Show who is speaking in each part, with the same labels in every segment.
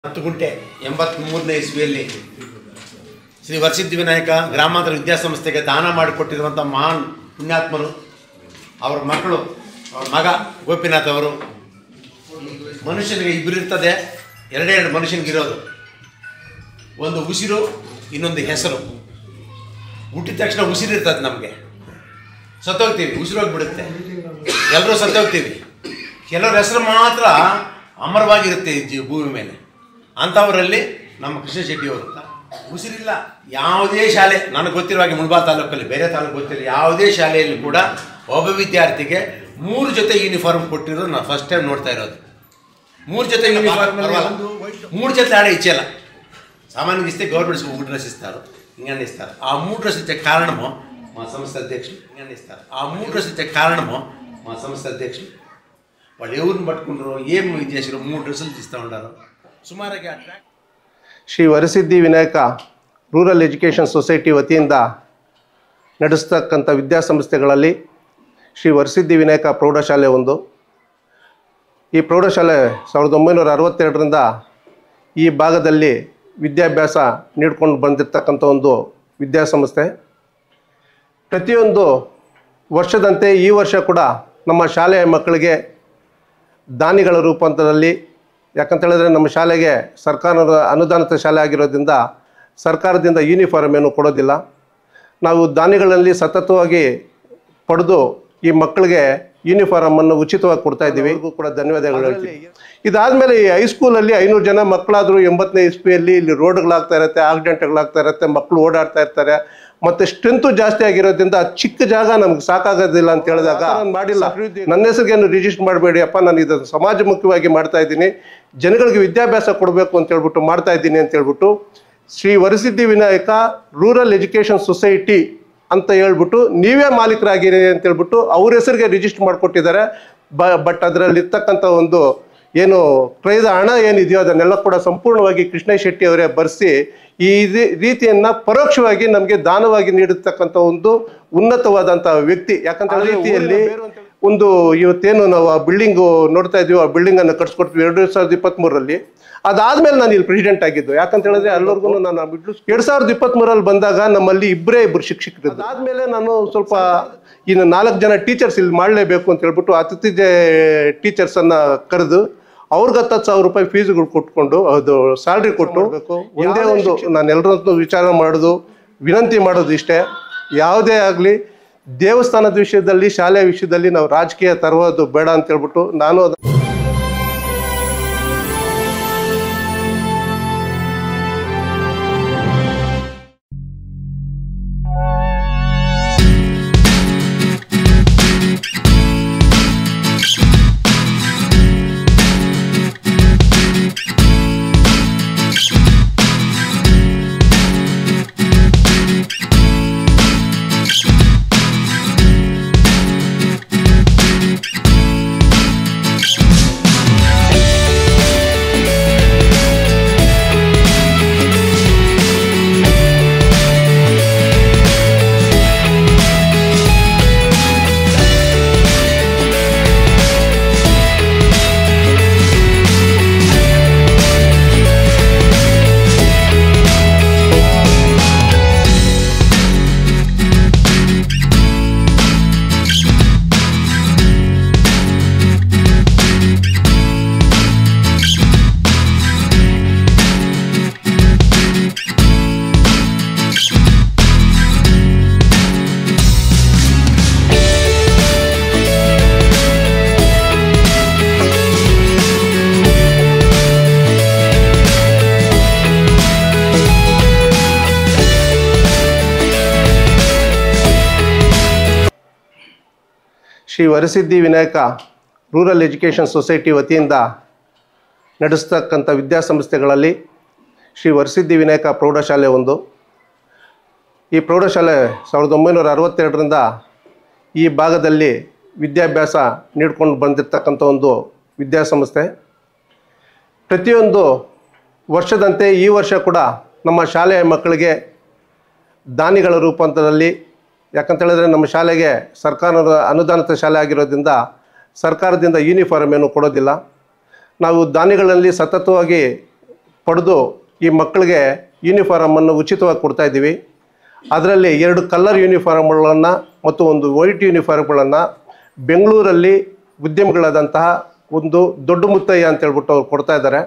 Speaker 1: 10 ಗುಂಟೆ 83ನೇ ಇಸ್ವಿಯಲ್ಲಿ ಶ್ರೀ ವರಸಿದ್ಧಿ ವಿನಾಯಕ ಗ್ರಾಮಾಂತರ ವಿದ್ಯಾಸಂಸ್ಥೆಗೆ ದಾನ ಮಾಡಿಕೊಟ್ಟಿರುವಂಥ ಮಹಾನ್ ಪುಣ್ಯಾತ್ಮರು. ಅವರ ಮಕ್ಕಳು, ಅವರ ಮಗ ಗೋಪಿನಾಥ್ ಅವರು. ಮನುಷ್ಯನಿಗೆ ಇಬ್ಬರು ಇರ್ತದೆ, ಎರಡೇ ಮನುಷ್ಯನಿಗಿರೋದು, ಒಂದು ಉಸಿರು, ಇನ್ನೊಂದು ಹೆಸರು. ಹುಟ್ಟಿದ ತಕ್ಷಣ ಉಸಿರು ಇರ್ತದೆ, ನಮಗೆ ಸತ್ತೋಗ್ತೀವಿ, ಉಸಿರೋಗಿಬಿಡುತ್ತೆ, ಎಲ್ಲರೂ ಸತ್ತೋಗ್ತೀವಿ. ಕೆಲವ್ರ ಹೆಸರು ಮಾತ್ರ ಅಮರವಾಗಿರುತ್ತೆ ಭೂಮಿ ಮೇಲೆ. ಅಂಥವರಲ್ಲಿ ನಮ್ಮ ಕೃಷ್ಣ ಶೆಟ್ಟಿಯವರು. ಉಸಿರಿಲ್ಲ ಯಾವುದೇ ಶಾಲೆ, ನನಗೆ ಗೊತ್ತಿರುವ ಹಾಗೆ ಮುಳಬಾಲ್ ತಾಲೂಕಲ್ಲಿ, ಬೇರೆ ತಾಲೂಕು ಗೊತ್ತಿಲ್ಲ, ಯಾವುದೇ ಶಾಲೆಯಲ್ಲಿ ಕೂಡ ಒಬ್ಬ ವಿದ್ಯಾರ್ಥಿಗೆ 3 ಜೊತೆ ಯೂನಿಫಾರ್ಮ್ ಕೊಟ್ಟಿರೋದು ನಾನು ಫಸ್ಟ್ ಟೈಮ್ ನೋಡ್ತಾ ಇರೋದು. 3 ಜೊತೆ ಯೂನಿಫಾರ್ಮ್, 3 ಜೊತೆ ಆಡೇ ಇಚ್ಛೆಲ್ಲ. ಸಾಮಾನ್ಯ ಇస్తే ಗೌರ್ಮೆಂಟ್ 3 ಡ್ರೆಸ್ ఇస్తారు, ఇంగనే ఇస్తారు. ఆ 3 డ్రెస్ ఇచ్చే కారణము మా సంస్థ అధ్యక్షులు, ఇంగనే ఇస్తారు. ఆ 3 డ్రెస్ ఇచ్చే కారణము మా సంస్థ అధ్యక్షులు. వాళ్ళు ఎవరిని పట్టుకుంటారో ఏం చేసారో 3 డ్రెస్సులు ఇస్తూ ఉంటారు. ಸುಮಾರಾಗಿ
Speaker 2: Shri Varasiddhi Vinayaka rural education society ವತಿಯಿಂದ ನಡೆಸ್ತಕ್ಕಂಥ ವಿದ್ಯಾಸಂಸ್ಥೆಗಳಲ್ಲಿ ಶ್ರೀ ವರಸಿದ್ಧಿ ವಿನಾಯಕ ಪ್ರೌಢಶಾಲೆ ಒಂದು. ಈ ಪ್ರೌಢಶಾಲೆ 1962ರಿಂದ ಈ ಭಾಗದಲ್ಲಿ ವಿದ್ಯಾಭ್ಯಾಸ ನೀಡ್ಕೊಂಡು ಬಂದಿರತಕ್ಕಂಥ ಒಂದು ವಿದ್ಯಾಸಂಸ್ಥೆ. ಪ್ರತಿಯೊಂದು ವರ್ಷದಂತೆ ಈ ವರ್ಷ ಕೂಡ ನಮ್ಮ ಶಾಲೆಯ ಮಕ್ಕಳಿಗೆ ದಾನಿಗಳ ರೂಪಾಂತರದಲ್ಲಿ, ಯಾಕಂತ ಹೇಳಿದ್ರೆ ನಮ್ಮ ಶಾಲೆಗೆ ಸರ್ಕಾರದ ಅನುದಾನಿತ ಶಾಲೆ ಆಗಿರೋದ್ರಿಂದ ಸರ್ಕಾರದಿಂದ ಯೂನಿಫಾರ್ಮ್ ಏನು ಕೊಡೋದಿಲ್ಲ. ನಾವು ದಾನಿಗಳಲ್ಲಿ ಸತತವಾಗಿ ಪಡೆದು ಈ ಮಕ್ಕಳಿಗೆ ಯೂನಿಫಾರ್ಮನ್ನು ಉಚಿತವಾಗಿ ಕೊಡ್ತಾ ಇದ್ದೀವಿ. ಕೂಡ ಧನ್ಯವಾದಗಳು ಹೇಳ್ತೀವಿ. ಇದಾದಮೇಲೆ ಈ ಹೈಸ್ಕೂಲಲ್ಲಿ 500 ಜನ ಮಕ್ಕಳಾದರೂ 80ನೇ ಇಸ್ವಿಯಲ್ಲಿ ಇಲ್ಲಿ ರೋಡ್ಗಳಾಗ್ತಾ ಇರುತ್ತೆ, ಆಕ್ಸಿಡೆಂಟ್ಗಳಾಗ್ತಾ ಇರುತ್ತೆ, ಮಕ್ಕಳು ಓಡಾಡ್ತಾ ಇರ್ತಾರೆ. ಮತ್ತು ಸ್ಟ್ರೆಂತು ಜಾಸ್ತಿ ಆಗಿರೋದ್ರಿಂದ ಚಿಕ್ಕ ಜಾಗ ನಮ್ಗೆ ಸಾಕಾಗೋದಿಲ್ಲ ಅಂತ ಹೇಳಿದಾಗ ಮಾಡಿಲ್ಲ, ನನ್ನ ಹೆಸರಿಗೇನು ರಿಜಿಸ್ಟರ್ ಮಾಡಬೇಡಿ ಅಪ್ಪ, ನಾನು ಇದನ್ನು ಸಮಾಜಮುಖವಾಗಿ ಮಾಡ್ತಾ ಇದ್ದೀನಿ, ಜನಗಳಿಗೆ ವಿದ್ಯಾಭ್ಯಾಸ ಕೊಡಬೇಕು ಅಂತ ಹೇಳ್ಬಿಟ್ಟು ಮಾಡ್ತಾ ಇದ್ದೀನಿ ಅಂತ ಹೇಳ್ಬಿಟ್ಟು Shri Varasiddhi Vinayaka rural education society ಅಂತ ಹೇಳ್ಬಿಟ್ಟು ನೀವೇ ಮಾಲೀಕರಾಗಿರಿ ಅಂತ ಹೇಳ್ಬಿಟ್ಟು ಅವ್ರ ಹೆಸರಿಗೆ ರಿಜಿಸ್ಟರ್ ಮಾಡಿಕೊಟ್ಟಿದ್ದಾರೆ. ಬಟ್ ಅದರಲ್ಲಿರ್ತಕ್ಕಂಥ ಒಂದು ಏನು ಕ್ರಯದ ಹಣ ಏನಿದೆಯೋ ಅದನ್ನೆಲ್ಲ ಕೂಡ ಸಂಪೂರ್ಣವಾಗಿ ಕೃಷ್ಣ ಶೆಟ್ಟಿ ಅವರೇ ಬರೆಸಿ ಈ ರೀತಿಯನ್ನು ಪರೋಕ್ಷವಾಗಿ ನಮಗೆ ದಾನವಾಗಿ ನೀಡತಕ್ಕಂಥ ಒಂದು ಉನ್ನತವಾದಂಥ ವ್ಯಕ್ತಿ. ಯಾಕಂತ ರೀತಿಯಲ್ಲಿ ಒಂದು ಇವತ್ತೇನು ನಾವು ಆ ಬಿಲ್ಡಿಂಗು ನೋಡ್ತಾ ಇದ್ದೀವಿ, ಆ ಬಿಲ್ಡಿಂಗನ್ನು ಕಟ್ಸ್ಕೊಡ್ತೀವಿ 2023ರಲ್ಲಿ. ಅದಾದಮೇಲೆ ನಾನು ಇಲ್ಲಿ ಪ್ರೆಸಿಡೆಂಟ್ ಆಗಿದ್ದು. ಯಾಕಂತ ಹೇಳಿದ್ರೆ ಅಲ್ಲಿವರೆಗೂ ನಾನು 2023ರಲ್ಲಿ ಬಂದಾಗ ನಮ್ಮಲ್ಲಿ ಇಬ್ಬರು ಶಿಕ್ಷಕರು. ಅದಾದಮೇಲೆ ನಾನು ಸ್ವಲ್ಪ ಇನ್ನು 4 ಜನ ಟೀಚರ್ಸ್ ಇಲ್ಲಿ ಮಾಡಲೇಬೇಕು ಅಂತ ಹೇಳ್ಬಿಟ್ಟು ಅತಿಥಿ ಟೀಚರ್ಸನ್ನು ಕರೆದು ಅವ್ರಿಗೆ 10,000 ರೂಪಾಯಿ ಫೀಸ್ಗಳು ಕೊಟ್ಕೊಂಡು ಅದು ಸ್ಯಾಲ್ರಿ ಕೊಟ್ಟು ಒಂದೇ ಒಂದು ನಾನು ಎಲ್ಲರನ್ನೂ ವಿಚಾರ ಮಾಡೋದು, ವಿನಂತಿ ಮಾಡೋದು ಇಷ್ಟೇ, ಯಾವುದೇ ಆಗಲಿ ದೇವಸ್ಥಾನದ ವಿಷಯದಲ್ಲಿ, ಶಾಲೆಯ ವಿಷಯದಲ್ಲಿ ನಾವು ರಾಜಕೀಯ ತರುವುದು ಬೇಡ ಅಂತ ಹೇಳ್ಬಿಟ್ಟು ನಾನು Shri Varasiddhi Vinayaka rural education society ವತಿಯಿಂದ ನಡೆಸ್ತಕ್ಕಂಥ ವಿದ್ಯಾಸಂಸ್ಥೆಗಳಲ್ಲಿ ಶ್ರೀ ವರಸಿದ್ಧಿ ವಿನಾಯಕ ಪ್ರೌಢಶಾಲೆ ಒಂದು. ಈ ಪ್ರೌಢಶಾಲೆ 1962ರಿಂದ ಈ ಭಾಗದಲ್ಲಿ ವಿದ್ಯಾಭ್ಯಾಸ ನೀಡ್ಕೊಂಡು ಬಂದಿರತಕ್ಕಂಥ ಒಂದು ವಿದ್ಯಾಸಂಸ್ಥೆ. ಪ್ರತಿಯೊಂದು ವರ್ಷದಂತೆ ಈ ವರ್ಷ ಕೂಡ ನಮ್ಮ ಶಾಲೆಯ ಮಕ್ಕಳಿಗೆ ದಾನಿಗಳ ರೂಪಾಂತರದಲ್ಲಿ, ಯಾಕಂತ ಹೇಳಿದ್ರೆ ನಮ್ಮ ಶಾಲೆಗೆ ಸರ್ಕಾರದ ಅನುದಾನಿತ ಶಾಲೆ ಆಗಿರೋದ್ರಿಂದ ಸರ್ಕಾರದಿಂದ ಯೂನಿಫಾರ್ಮ್ ಏನು ಕೊಡೋದಿಲ್ಲ. ನಾವು ದಾನಿಗಳಲ್ಲಿ ಸತತವಾಗಿ ಪಡೆದು ಈ ಮಕ್ಕಳಿಗೆ ಯೂನಿಫಾರಮನ್ನು ಉಚಿತವಾಗಿ ಕೊಡ್ತಾಯಿದ್ದೀವಿ. ಅದರಲ್ಲಿ 2 ಕಲರ್ ಯೂನಿಫಾರ್ಮ್ಗಳನ್ನು ಮತ್ತು ಒಂದು ವೈಟ್ ಯೂನಿಫಾರ್ಮ್ಗಳನ್ನು ಬೆಂಗಳೂರಲ್ಲಿ ಉದ್ಯಮಿಗಳಾದಂತಹ ಒಂದು ದೊಡ್ಡ ಮುತ್ತಯ್ಯ ಅಂತ ಹೇಳ್ಬಿಟ್ಟು ಅವ್ರು ಕೊಡ್ತಾ ಇದ್ದಾರೆ.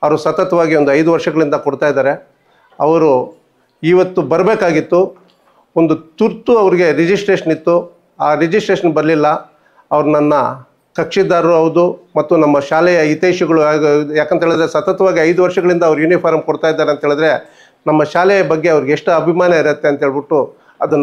Speaker 2: ಅವರು ಸತತವಾಗಿ ಒಂದು 5 ವರ್ಷಗಳಿಂದ ಕೊಡ್ತಾ ಇದ್ದಾರೆ. ಅವರು ಇವತ್ತು ಬರಬೇಕಾಗಿತ್ತು. ಒಂದು ತುರ್ತು ಅವ್ರಿಗೆ ರಿಜಿಸ್ಟ್ರೇಷನ್ ಇತ್ತು, ಆ ರಿಜಿಸ್ಟ್ರೇಷನ್ ಬರಲಿಲ್ಲ. ಅವ್ರು ನನ್ನ ಕಕ್ಷಿದಾರರು ಹೌದು ಮತ್ತು ನಮ್ಮ ಶಾಲೆಯ ಹಿತೈಷಿಗಳು. ಯಾಕಂತ ಹೇಳಿದ್ರೆ ಸತತವಾಗಿ 5 ವರ್ಷಗಳಿಂದ ಅವ್ರು ಯೂನಿಫಾರ್ಮ್ ಕೊಡ್ತಾ ಇದ್ದಾರೆ ಅಂತ ಹೇಳಿದ್ರೆ ನಮ್ಮ ಶಾಲೆಯ ಬಗ್ಗೆ ಅವ್ರಿಗೆ ಎಷ್ಟು ಅಭಿಮಾನ ಇರುತ್ತೆ ಅಂತ ಹೇಳ್ಬಿಟ್ಟು ಅದು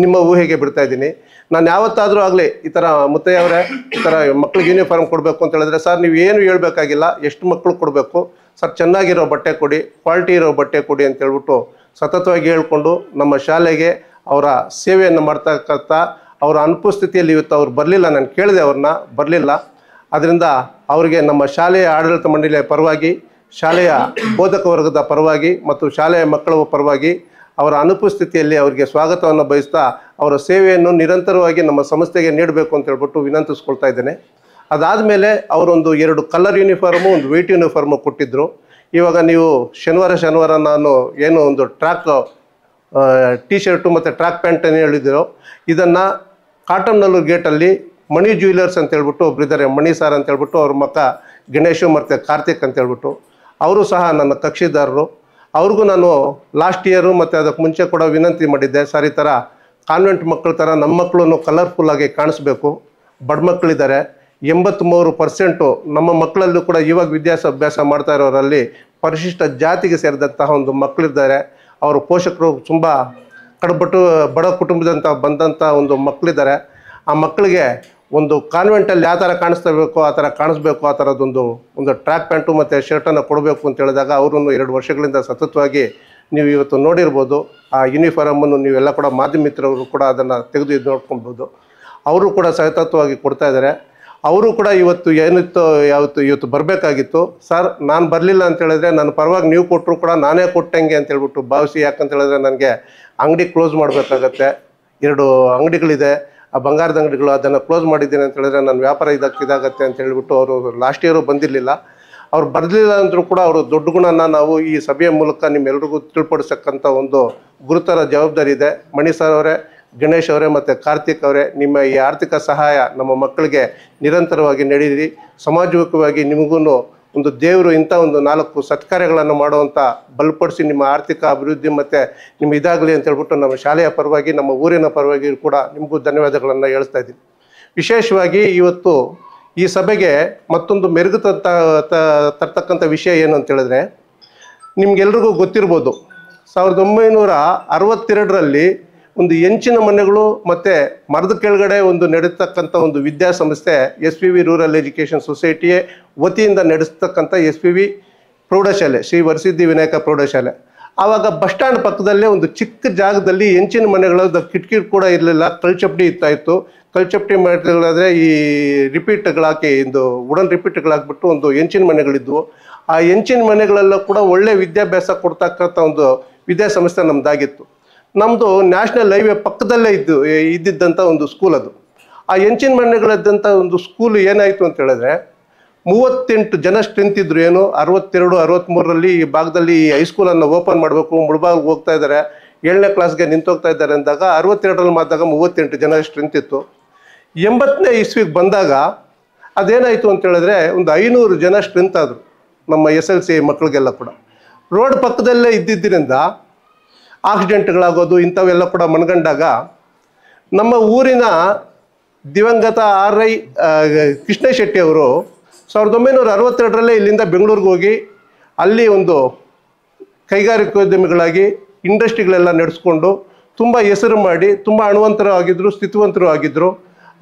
Speaker 2: ನಿಮ್ಮ ಊಹೆಗೆ ಬಿಡ್ತಾ ಇದ್ದೀನಿ. ನಾನು ಯಾವತ್ತಾದರೂ ಆಗಲಿ ಈ ಥರ ಮುತ್ತಯ್ಯ ಅವರೇ ಈ ಥರ ಮಕ್ಳಿಗೆ ಯೂನಿಫಾರ್ಮ್ ಕೊಡಬೇಕು ಅಂತ ಹೇಳಿದ್ರೆ, ಸರ್ ನೀವು ಏನು ಹೇಳ್ಬೇಕಾಗಿಲ್ಲ, ಎಷ್ಟು ಮಕ್ಕಳು ಕೊಡಬೇಕು ಸರ್, ಚೆನ್ನಾಗಿರೋ ಬಟ್ಟೆ ಕೊಡಿ, ಕ್ವಾಲಿಟಿ ಇರೋ ಬಟ್ಟೆ ಕೊಡಿ ಅಂತ ಹೇಳ್ಬಿಟ್ಟು ಸತತವಾಗಿ ಹೇಳ್ಕೊಂಡು ನಮ್ಮ ಶಾಲೆಗೆ ಅವರ ಸೇವೆಯನ್ನು ಮಾಡ್ತಕ್ಕಂಥ ಅವರ ಅನುಪಸ್ಥಿತಿಯಲ್ಲಿ ಇವತ್ತು ಅವ್ರು ಬರಲಿಲ್ಲ. ನಾನು ಕೇಳಿದೆ, ಅವ್ರನ್ನ ಬರಲಿಲ್ಲ. ಅದರಿಂದ ಅವರಿಗೆ ನಮ್ಮ ಶಾಲೆಯ ಆಡಳಿತ ಮಂಡಳಿಯ ಪರವಾಗಿ, ಶಾಲೆಯ ಬೋಧಕ ವರ್ಗದ ಪರವಾಗಿ ಮತ್ತು ಶಾಲೆಯ ಮಕ್ಕಳ ಪರವಾಗಿ ಅವರ ಅನುಪಸ್ಥಿತಿಯಲ್ಲಿ ಅವರಿಗೆ ಸ್ವಾಗತವನ್ನು ಬಯಸ್ತಾ ಅವರ ಸೇವೆಯನ್ನು ನಿರಂತರವಾಗಿ ನಮ್ಮ ಸಂಸ್ಥೆಗೆ ನೀಡಬೇಕು ಅಂತ ಹೇಳ್ಬಿಟ್ಟು ವಿನಂತಿಸ್ಕೊಳ್ತಾ ಇದ್ದೇನೆ. ಅದಾದಮೇಲೆ ಅವರೊಂದು 2 ಕಲರ್ ಯೂನಿಫಾರ್ಮು, ಒಂದು ವೈಟ್ ಯೂನಿಫಾರ್ಮು ಕೊಟ್ಟಿದ್ದರು. ಇವಾಗ ನೀವು ಶನಿವಾರ ನಾನು ಏನು ಒಂದು ಟ್ರ್ಯಾಕ್ ಟಿ ಶರ್ಟು ಮತ್ತು ಟ್ರ್ಯಾಕ್ ಪ್ಯಾಂಟನ್ನು ಹೇಳಿದ್ರು, ಇದನ್ನು ಕಾಟನ್ನಲ್ಲೂರು ಗೇಟಲ್ಲಿ ಮಣಿ ಜ್ಯುವೆಲರ್ಸ್ ಅಂತ ಹೇಳ್ಬಿಟ್ಟು ಒಬ್ಬರಿದ್ದಾರೆ, ಮಣಿ ಸಾರ್ ಅಂತ ಹೇಳ್ಬಿಟ್ಟು, ಅವ್ರ ಮಕ್ಕ ಗಣೇಶು ಮತ್ತು ಕಾರ್ತಿಕ್ ಅಂತ ಹೇಳ್ಬಿಟ್ಟು, ಅವರು ಸಹ ನನ್ನ ಕಕ್ಷಿದಾರರು. ಅವ್ರಿಗೂ ನಾನು ಲಾಸ್ಟ್ ಇಯರು ಮತ್ತು ಅದಕ್ಕೆ ಮುಂಚೆ ಕೂಡ ವಿನಂತಿ ಮಾಡಿದ್ದೆ, ಸರ್ ಈ ಥರ ಕಾನ್ವೆಂಟ್ ಮಕ್ಕಳ ಥರ ನಮ್ಮ ಮಕ್ಕಳನ್ನು ಕಲರ್ಫುಲ್ಲಾಗಿ ಕಾಣಿಸ್ಬೇಕು. ಬಡ ಮಕ್ಕಳಿದ್ದಾರೆ, 83% ನಮ್ಮ ಮಕ್ಕಳಲ್ಲೂ ಕೂಡ ಇವಾಗ ವಿದ್ಯಾಭ್ಯಾಸ ಮಾಡ್ತಾ ಇರೋರಲ್ಲಿ ಪರಿಶಿಷ್ಟ ಜಾತಿಗೆ ಸೇರಿದಂತಹ ಒಂದು ಮಕ್ಕಳಿದ್ದಾರೆ. ಅವರ ಪೋಷಕರು ತುಂಬ ಬಡ ಕುಟುಂಬದಂತ ಬಂದಂಥ ಒಂದು ಮಕ್ಕಳಿದ್ದಾರೆ. ಆ ಮಕ್ಕಳಿಗೆ ಒಂದು ಕಾನ್ವೆಂಟಲ್ಲಿ ಯಾವ ಥರ ಕಾಣಿಸ್ಬೇಕು ಆ ಥರ ಕಾಣಿಸ್ಬೇಕು, ಆ ಥರದ್ದೊಂದು ಟ್ರ್ಯಾಕ್ ಪ್ಯಾಂಟು ಮತ್ತು ಶರ್ಟನ್ನು ಕೊಡಬೇಕು ಅಂತ ಹೇಳಿದಾಗ ಅವರು 2 ವರ್ಷಗಳಿಂದ ಸತತವಾಗಿ ನೀವು ಇವತ್ತು ನೋಡಿರ್ಬೋದು. ಆ ಯೂನಿಫಾರಮನ್ನು ನೀವೆಲ್ಲ ಕೂಡ ಮಾಧ್ಯಮ ಮಿತ್ರರು ಕೂಡ ಅದನ್ನು ತೆಗೆದು ಇದು ನೋಡ್ಕೊಳ್ಬೋದು. ಅವರು ಕೂಡ ಸತತವಾಗಿ ಕೊಡ್ತಾ ಇದ್ದಾರೆ. ಅವರು ಕೂಡ ಇವತ್ತು ಇವತ್ತು ಬರಬೇಕಾಗಿತ್ತು. ಸರ್ ನಾನು ಬರಲಿಲ್ಲ ಅಂತ ಹೇಳಿದ್ರೆ ನನ್ನ ಪರವಾಗಿ ನೀವು ಕೊಟ್ಟರು ಕೂಡ ನಾನೇ ಕೊಟ್ಟಂಗೆ ಅಂತ ಹೇಳ್ಬಿಟ್ಟು ಭಾವಿಸಿ. ಯಾಕಂತ ಹೇಳಿದ್ರೆ ನನಗೆ ಅಂಗಡಿ ಕ್ಲೋಸ್ ಮಾಡಬೇಕಾಗತ್ತೆ. 2 ಅಂಗಡಿಗಳಿದೆ, ಆ ಬಂಗಾರದ ಅಂಗಡಿಗಳು, ಅದನ್ನು ಕ್ಲೋಸ್ ಮಾಡಿದ್ದೀನಿ ಅಂತ ಹೇಳಿದ್ರೆ ನನ್ನ ವ್ಯಾಪಾರ ಇದಾಗತ್ತೆ ಅಂತ ಹೇಳ್ಬಿಟ್ಟು ಅವರು ಲಾಸ್ಟ್ ಇಯರು ಬಂದಿರಲಿಲ್ಲ. ಅವ್ರು ಬರಲಿಲ್ಲ ಅಂದರೂ ಕೂಡ ಅವರು ದೊಡ್ಡ ಗುಣನ ನಾವು ಈ ಸಭೆಯ ಮೂಲಕ ನಿಮ್ಮೆಲ್ಲರಿಗೂ ತಿಳ್ಪಡಿಸಕ್ಕಂಥ ಒಂದು ಗುರುತರ ಜವಾಬ್ದಾರಿ ಇದೆ. ಮಣಿ ಸರ್ ಅವರೇ, ಗಣೇಶ್ ಅವರೇ ಮತ್ತು ಕಾರ್ತಿಕ್ ಅವರೇ, ನಿಮ್ಮ ಈ ಆರ್ಥಿಕ ಸಹಾಯ ನಮ್ಮ ಮಕ್ಕಳಿಗೆ ನಿರಂತರವಾಗಿ ನೀಡಿರಿ. ಸಮಾಜಮುಖವಾಗಿ ನಿಮಗೂ ಒಂದು ದೇವರು ಇಂಥ ಒಂದು 4 ಸತ್ಕಾರ್ಯಗಳನ್ನು ಮಾಡುವಂಥ ಬಲಪಡಿಸಿ ನಿಮ್ಮ ಆರ್ಥಿಕ ಅಭಿವೃದ್ಧಿ ಮತ್ತು ನಿಮ್ಮ ಇದಾಗಲಿ ಅಂತ ಹೇಳ್ಬಿಟ್ಟು ನಮ್ಮ ಶಾಲೆಯ ಪರವಾಗಿ, ನಮ್ಮ ಊರಿನ ಪರವಾಗಿ ಕೂಡ ನಿಮಗೂ ಧನ್ಯವಾದಗಳನ್ನು ಹೇಳ್ತಾ ಇದ್ದೀನಿ. ವಿಶೇಷವಾಗಿ ಇವತ್ತು ಈ ಸಭೆಗೆ ಮತ್ತೊಂದು ಮೆರುಗು ತರ್ತಕ್ಕಂಥ ವಿಷಯ ಏನು ಅಂತ ಹೇಳಿದ್ರೆ, ನಿಮಗೆಲ್ರಿಗೂ ಗೊತ್ತಿರ್ಬೋದು 1962ರಲ್ಲಿ ಒಂದು ಹೆಂಚಿನ ಮನೆಗಳು ಮತ್ತು ಮರದ ಕೆಳಗಡೆ ಒಂದು ನಡೆಸ್ತಕ್ಕಂಥ ಒಂದು ವಿದ್ಯಾಸಂಸ್ಥೆ SPV ರೂರಲ್ ಎಜುಕೇಷನ್ ಸೊಸೈಟಿಯೇ ವತಿಯಿಂದ ನಡೆಸ್ತಕ್ಕಂಥ SPV ಪ್ರೌಢಶಾಲೆ, ಶ್ರೀ ವರಸಿದ್ಧಿ ವಿನಾಯಕ ಪ್ರೌಢಶಾಲೆ. ಆವಾಗ ಬಸ್ ಸ್ಟ್ಯಾಂಡ್ ಪಕ್ಕದಲ್ಲೇ ಒಂದು ಚಿಕ್ಕ ಜಾಗದಲ್ಲಿ ಹೆಂಚಿನ ಮನೆಗಳ ಕಿಟಕಿ ಕೂಡ ಇರಲಿಲ್ಲ, ಕಲ್ಚಪ್ಟಿ ಇತ್ತು. ಕಲ್ಚಪ್ಟಿ ಮಾಡಿದ್ರೆ ಈ ರಿಪೀಟ್ಗಳಾಕಿ ಒಂದು ವುಡನ್ ರಿಪೀಟ್ಗಳಾಕ್ಬಿಟ್ಟು ಒಂದು ಹೆಂಚಿನ ಮನೆಗಳಿದ್ವು. ಆ ಹೆಂಚಿನ ಮನೆಗಳೆಲ್ಲ ಕೂಡ ಒಳ್ಳೆ ವಿದ್ಯಾಭ್ಯಾಸ ಕೊಡ್ತಕ್ಕಂಥ ಒಂದು ವಿದ್ಯಾಸಂಸ್ಥೆ ನಮ್ಮದಾಗಿತ್ತು. ನಮ್ಮದು ನ್ಯಾಷನಲ್ ಹೈವೇ ಪಕ್ಕದಲ್ಲೇ ಇದ್ದಿದ್ದಂಥ ಒಂದು ಸ್ಕೂಲ್ ಅದು. ಆ ಹೆಂಚಿನ ಮನೆಗಳಿದ್ದಂಥ ಒಂದು ಸ್ಕೂಲ್ ಏನಾಯಿತು ಅಂತ ಹೇಳಿದ್ರೆ 38 ಜನ ಸ್ಟ್ರೆಂತ್ ಇದ್ರು. ಏನು 62, 63ರಲ್ಲಿ ಈ ಭಾಗದಲ್ಲಿ ಈ ಹೈಸ್ಕೂಲನ್ನು ಓಪನ್ ಮಾಡಬೇಕು, ಮುಳಬಾಗಿಲಿಗೆ ಹೋಗ್ತಾ ಇದ್ದಾರೆ, 7ನೇ ಕ್ಲಾಸ್ಗೆ ನಿಂತೋಗ್ತಾ ಇದ್ದಾರೆ ಅಂದಾಗ 62ರಲ್ಲಿ ಮಾಡಿದಾಗ 38 ಜನ ಸ್ಟ್ರೆಂತ್ ಇತ್ತು. 80ನೇ ಇಸ್ವಿಗೆ ಬಂದಾಗ ಅದೇನಾಯಿತು ಅಂತ ಹೇಳಿದ್ರೆ ಒಂದು 500 ಜನ ಸ್ಟ್ರೆಂತ್ ಆದರು ನಮ್ಮ SLC ಮಕ್ಕಳಿಗೆಲ್ಲ ಕೂಡ. ರೋಡ್ ಪಕ್ಕದಲ್ಲೇ ಇದ್ದಿದ್ದರಿಂದ ಆಕ್ಸಿಡೆಂಟ್ಗಳಾಗೋದು ಇಂಥವೆಲ್ಲ ಕೂಡ ಮನಗಂಡಾಗ ನಮ್ಮ ಊರಿನ ದಿವಂಗತ RI ಕೃಷ್ಣ ಶೆಟ್ಟಿ ಅವರು 1962ರಲ್ಲೇ ಇಲ್ಲಿಂದ ಬೆಂಗಳೂರಿಗೆ ಹೋಗಿ ಅಲ್ಲಿ ಒಂದು ಕೈಗಾರಿಕೋದ್ಯಮಿಗಳಾಗಿ ಇಂಡಸ್ಟ್ರಿಗಳೆಲ್ಲ ನಡೆಸ್ಕೊಂಡು ತುಂಬ ಹೆಸರು ಮಾಡಿ ತುಂಬ ಹಣವಂತರು ಆಗಿದ್ದರು, ಸ್ಥಿತಿವಂತರು ಆಗಿದ್ದರು.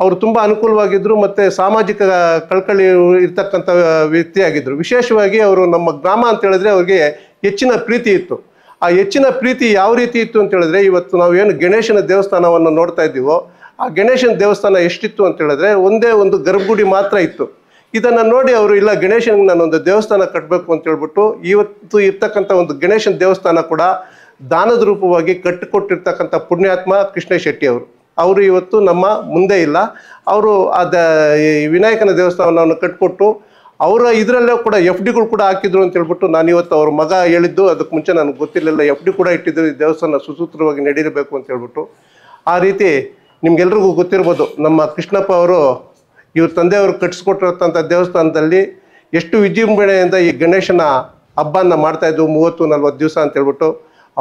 Speaker 2: ಅವರು ತುಂಬ ಅನುಕೂಲವಾಗಿದ್ದರು ಮತ್ತು ಸಾಮಾಜಿಕ ಕಳಕಳಿ ಇರ್ತಕ್ಕಂಥ ವ್ಯಕ್ತಿಯಾಗಿದ್ದರು. ವಿಶೇಷವಾಗಿ ಅವರು ನಮ್ಮ ಗ್ರಾಮ ಅಂತ ಹೇಳಿದ್ರೆ ಅವ್ರಿಗೆ ಹೆಚ್ಚಿನ ಪ್ರೀತಿ ಇತ್ತು. ಆ ಹೆಚ್ಚಿನ ಪ್ರೀತಿ ಯಾವ ರೀತಿ ಇತ್ತು ಅಂತ ಹೇಳಿದ್ರೆ, ಇವತ್ತು ನಾವೇನು ಗಣೇಶನ ದೇವಸ್ಥಾನವನ್ನು ನೋಡ್ತಾ ಇದ್ದೀವೋ ಆ ಗಣೇಶನ ದೇವಸ್ಥಾನ ಎಷ್ಟಿತ್ತು ಅಂತ ಹೇಳಿದ್ರೆ ಒಂದೇ ಒಂದು ಗರ್ಭಗುಡಿ ಮಾತ್ರ ಇತ್ತು. ಇದನ್ನು ನೋಡಿ ಅವರು ಇಲ್ಲ ಗಣೇಶನಿಗೆ ನಾನೊಂದು ದೇವಸ್ಥಾನ ಕಟ್ಟಬೇಕು ಅಂತ ಹೇಳ್ಬಿಟ್ಟು ಇವತ್ತು ಇರ್ತಕ್ಕಂಥ ಒಂದು ಗಣೇಶನ ದೇವಸ್ಥಾನ ಕೂಡ ದಾನದ ರೂಪವಾಗಿ ಕಟ್ಟಿಕೊಟ್ಟಿರ್ತಕ್ಕಂಥ ಪುಣ್ಯಾತ್ಮ ಕೃಷ್ಣ ಶೆಟ್ಟಿ ಅವರು ಇವತ್ತು ನಮ್ಮ ಮುಂದೆ ಇಲ್ಲ. ಅವರು ವಿನಾಯಕನ ದೇವಸ್ಥಾನವನ್ನು ಕಟ್ಟಿಕೊಟ್ಟು ಅವರ ಇದರಲ್ಲೇ ಕೂಡ FDಗಳು ಕೂಡ ಹಾಕಿದ್ರು ಅಂತ ಹೇಳ್ಬಿಟ್ಟು ನಾನು ಇವತ್ತು ಅವ್ರ ಮಗ ಹೇಳಿದ್ದು, ಅದಕ್ಕೆ ಮುಂಚೆ ನನಗೆ ಗೊತ್ತಿರಲಿಲ್ಲ. FD ಕೂಡ ಇಟ್ಟಿದ್ರು, ಈ ದೇವಸ್ಥಾನ ಸುಸೂತ್ರವಾಗಿ ನಡೀರಬೇಕು ಅಂತ ಹೇಳ್ಬಿಟ್ಟು. ಆ ರೀತಿ ನಿಮ್ಗೆಲ್ರಿಗೂ ಗೊತ್ತಿರ್ಬೋದು, ನಮ್ಮ ಕೃಷ್ಣಪ್ಪ ಅವರು ಇವ್ರ ತಂದೆಯವರು ಕಟ್ಟಿಸ್ಕೊಟ್ಟಿರೋಂಥ ದೇವಸ್ಥಾನದಲ್ಲಿ ಎಷ್ಟು ವಿಜೃಂಭಣೆಯಿಂದ ಈ ಗಣೇಶನ ಹಬ್ಬನ ಮಾಡ್ತಾಯಿದ್ವು 30-40 ದಿವಸ ಅಂತ ಹೇಳ್ಬಿಟ್ಟು.